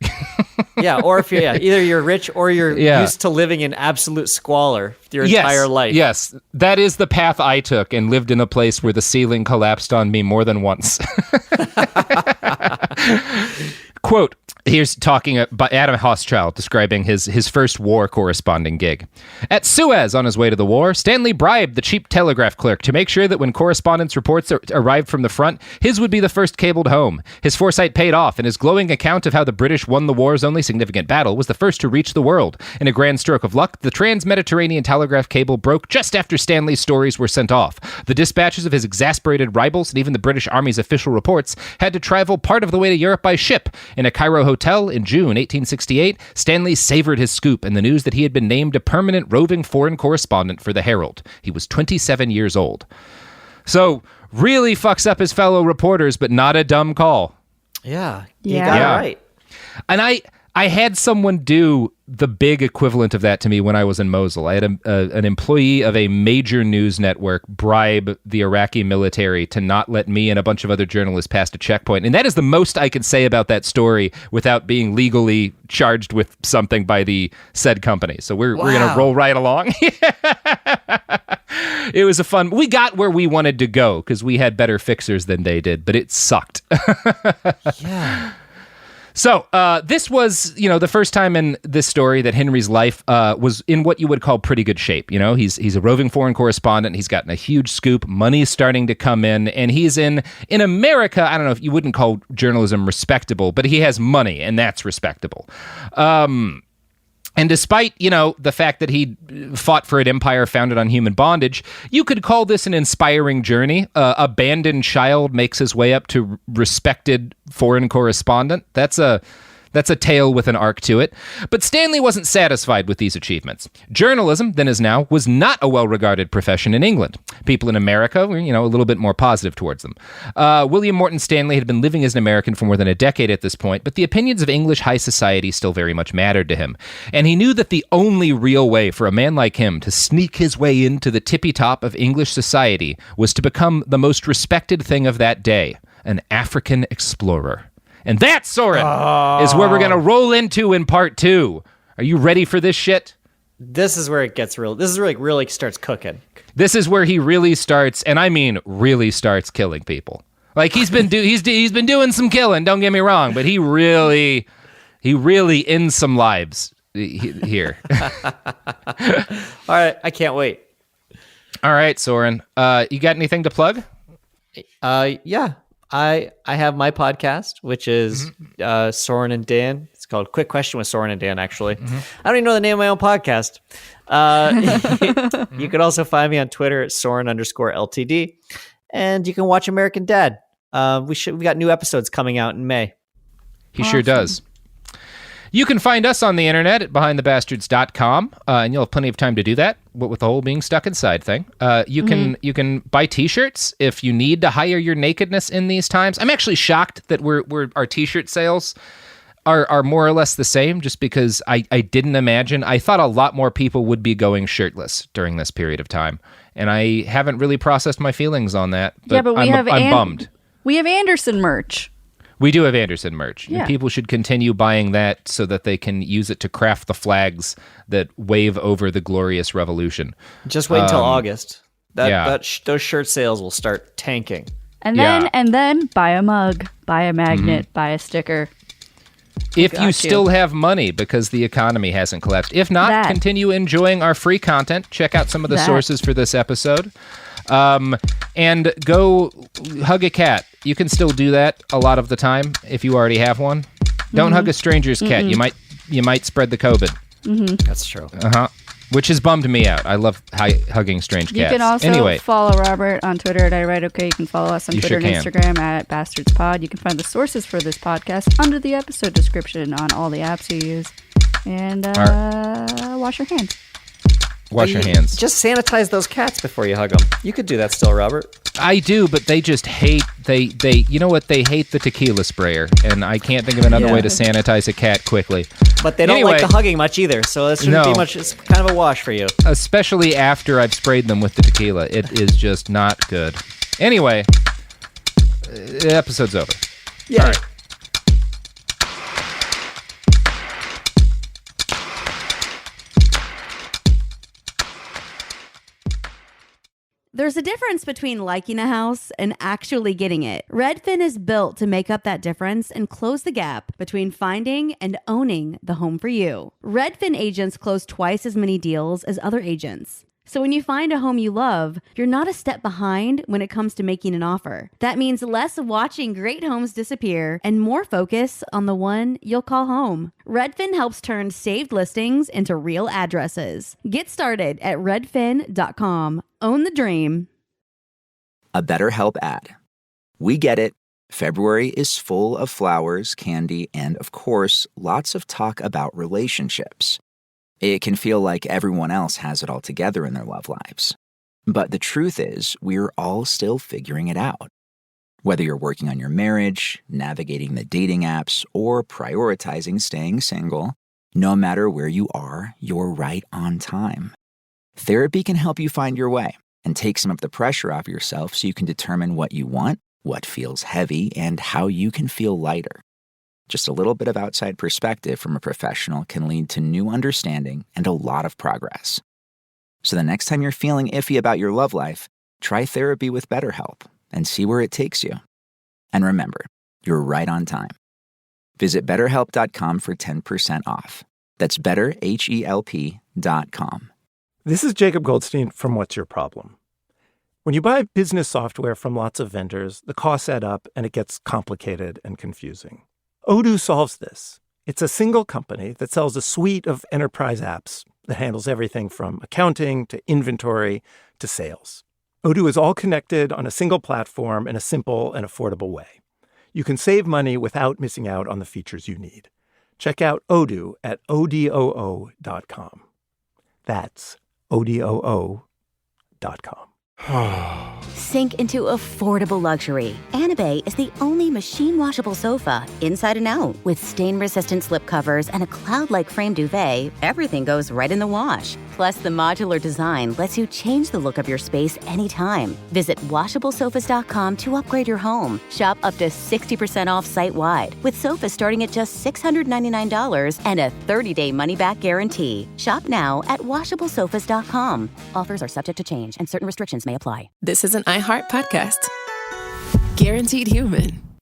Yeah, or if either you're rich or you're used to living in absolute squalor your entire life. Yes, that is the path I took and lived in a place where the ceiling collapsed on me more than once. Quote, here's talking about Adam Hochschild describing his first war corresponding gig. At Suez on his way to the war, Stanley bribed the cheap telegraph clerk to make sure that when correspondence reports arrived from the front, his would be the first cabled home. His foresight paid off, and his glowing account of how the British won the war's only significant battle was the first to reach the world. In a grand stroke of luck, the trans-Mediterranean telegraph cable broke just after Stanley's stories were sent off. The dispatches of his exasperated rivals and even the British Army's official reports had to travel part of the way to Europe by ship. In a Cairo hotel in June 1868, Stanley savored his scoop and the news that he had been named a permanent roving foreign correspondent for the Herald. He was 27 years old. So, really fucks up his fellow reporters, but not a dumb call. Yeah, you got it right. And I had someone do the big equivalent of that to me when I was in Mosul. I had an employee of a major news network bribe the Iraqi military to not let me and a bunch of other journalists past a checkpoint. And that is the most I can say about that story without being legally charged with something by the said company. So we're going to roll right along. It was we got where we wanted to go because we had better fixers than they did, but it sucked. Yeah. So this was, the first time in this story that Henry's life was in what you would call pretty good shape. He's a roving foreign correspondent. He's gotten a huge scoop. Money's starting to come in, and he's in America. I don't know if you wouldn't call journalism respectable, but he has money, and that's respectable. And despite, the fact that he fought for an empire founded on human bondage, you could call this an inspiring journey. Abandoned child makes his way up to respected foreign correspondent. That's a tale with an arc to it. But Stanley wasn't satisfied with these achievements. Journalism, then as now, was not a well-regarded profession in England. People in America were, a little bit more positive towards them. William Morton Stanley had been living as an American for more than a decade at this point, but the opinions of English high society still very much mattered to him. And he knew that the only real way for a man like him to sneak his way into the tippy top of English society was to become the most respected thing of that day, an African explorer. And that, Soren, is where we're going to roll into in part 2. Are you ready for this shit? This is where it gets real. This is where it really starts cooking. This is where he really starts, and I mean really starts killing people. Like he's been doing some killing, don't get me wrong, but he really ends some lives here. All right, I can't wait. All right, Soren. You got anything to plug? Yeah. I have my podcast, which is Soren and Dan. It's called Quick Question with Soren and Dan, actually. I don't even know the name of my own podcast. You can also find me on Twitter at Soren_LTD. And you can watch American Dad. We got new episodes coming out in May. He sure does. You can find us on the internet at behindthebastards.com, and you'll have plenty of time to do that, what with the whole being stuck inside thing. You can buy t-shirts if you need to hire your nakedness in these times. I'm actually shocked that our t-shirt sales are more or less the same, just because I didn't imagine. I thought a lot more people would be going shirtless during this period of time, and I haven't really processed my feelings on that. But I'm bummed. We have Anderson merch. We do have Anderson merch. Yeah. And people should continue buying that so that they can use it to craft the flags that wave over the glorious revolution. Just wait until August. Those shirt sales will start tanking. And then buy a mug, buy a magnet, buy a sticker. If you still have money, because the economy hasn't collapsed. If not, continue enjoying our free content. Check out some of the sources for this episode. And go hug a cat. You can still do that a lot of the time if you already have one. Don't hug a stranger's cat. You might spread the COVID. That's true. Which has bummed me out. I love hugging strange cats. You can also follow Robert on Twitter at iWriteOK. You can follow us on Twitter and Instagram at BastardsPod. You can find the sources for this podcast under the episode description on all the apps you use. And wash your hands. Wash your hands. Just sanitize those cats before you hug them. You could do that still, Robert. I do, but they just hate, you know what, they hate the tequila sprayer, and I can't think of another way to sanitize a cat quickly. But they don't like the hugging much either, so it shouldn't be much. It's kind of a wash for you. Especially after I've sprayed them with the tequila. It is just not good. Anyway, the episode's over. Yeah. All right. There's a difference between liking a house and actually getting it. Redfin is built to make up that difference and close the gap between finding and owning the home for you. Redfin agents close twice as many deals as other agents. So when you find a home you love, you're not a step behind when it comes to making an offer. That means less watching great homes disappear and more focus on the one you'll call home. Redfin helps turn saved listings into real addresses. Get started at redfin.com. Own the dream. A BetterHelp ad. We get it. February is full of flowers, candy, and, of course, lots of talk about relationships. It can feel like everyone else has it all together in their love lives. But the truth is, we're all still figuring it out. Whether you're working on your marriage, navigating the dating apps, or prioritizing staying single, no matter where you are, you're right on time. Therapy can help you find your way and take some of the pressure off yourself so you can determine what you want, what feels heavy, and how you can feel lighter. Just a little bit of outside perspective from a professional can lead to new understanding and a lot of progress. So the next time you're feeling iffy about your love life, try therapy with BetterHelp and see where it takes you. And remember, you're right on time. Visit BetterHelp.com for 10% off. That's BetterHelp.com. This is Jacob Goldstein from What's Your Problem? When you buy business software from lots of vendors, the costs add up and it gets complicated and confusing. Odoo solves this. It's a single company that sells a suite of enterprise apps that handles everything from accounting to inventory to sales. Odoo is all connected on a single platform in a simple and affordable way. You can save money without missing out on the features you need. Check out Odoo at odoo.com. That's odoo.com. Sink into affordable luxury. Anabe is the only machine washable sofa, inside and out. With stain-resistant slip covers and a cloud-like frame duvet, everything goes right in the wash. Plus, the modular design lets you change the look of your space anytime. Visit WashableSofas.com to upgrade your home. Shop up to 60% off site-wide, with sofas starting at just $699 and a 30-day money-back guarantee. Shop now at WashableSofas.com. Offers are subject to change, and certain restrictions may apply. This is an iHeart podcast. Guaranteed Human.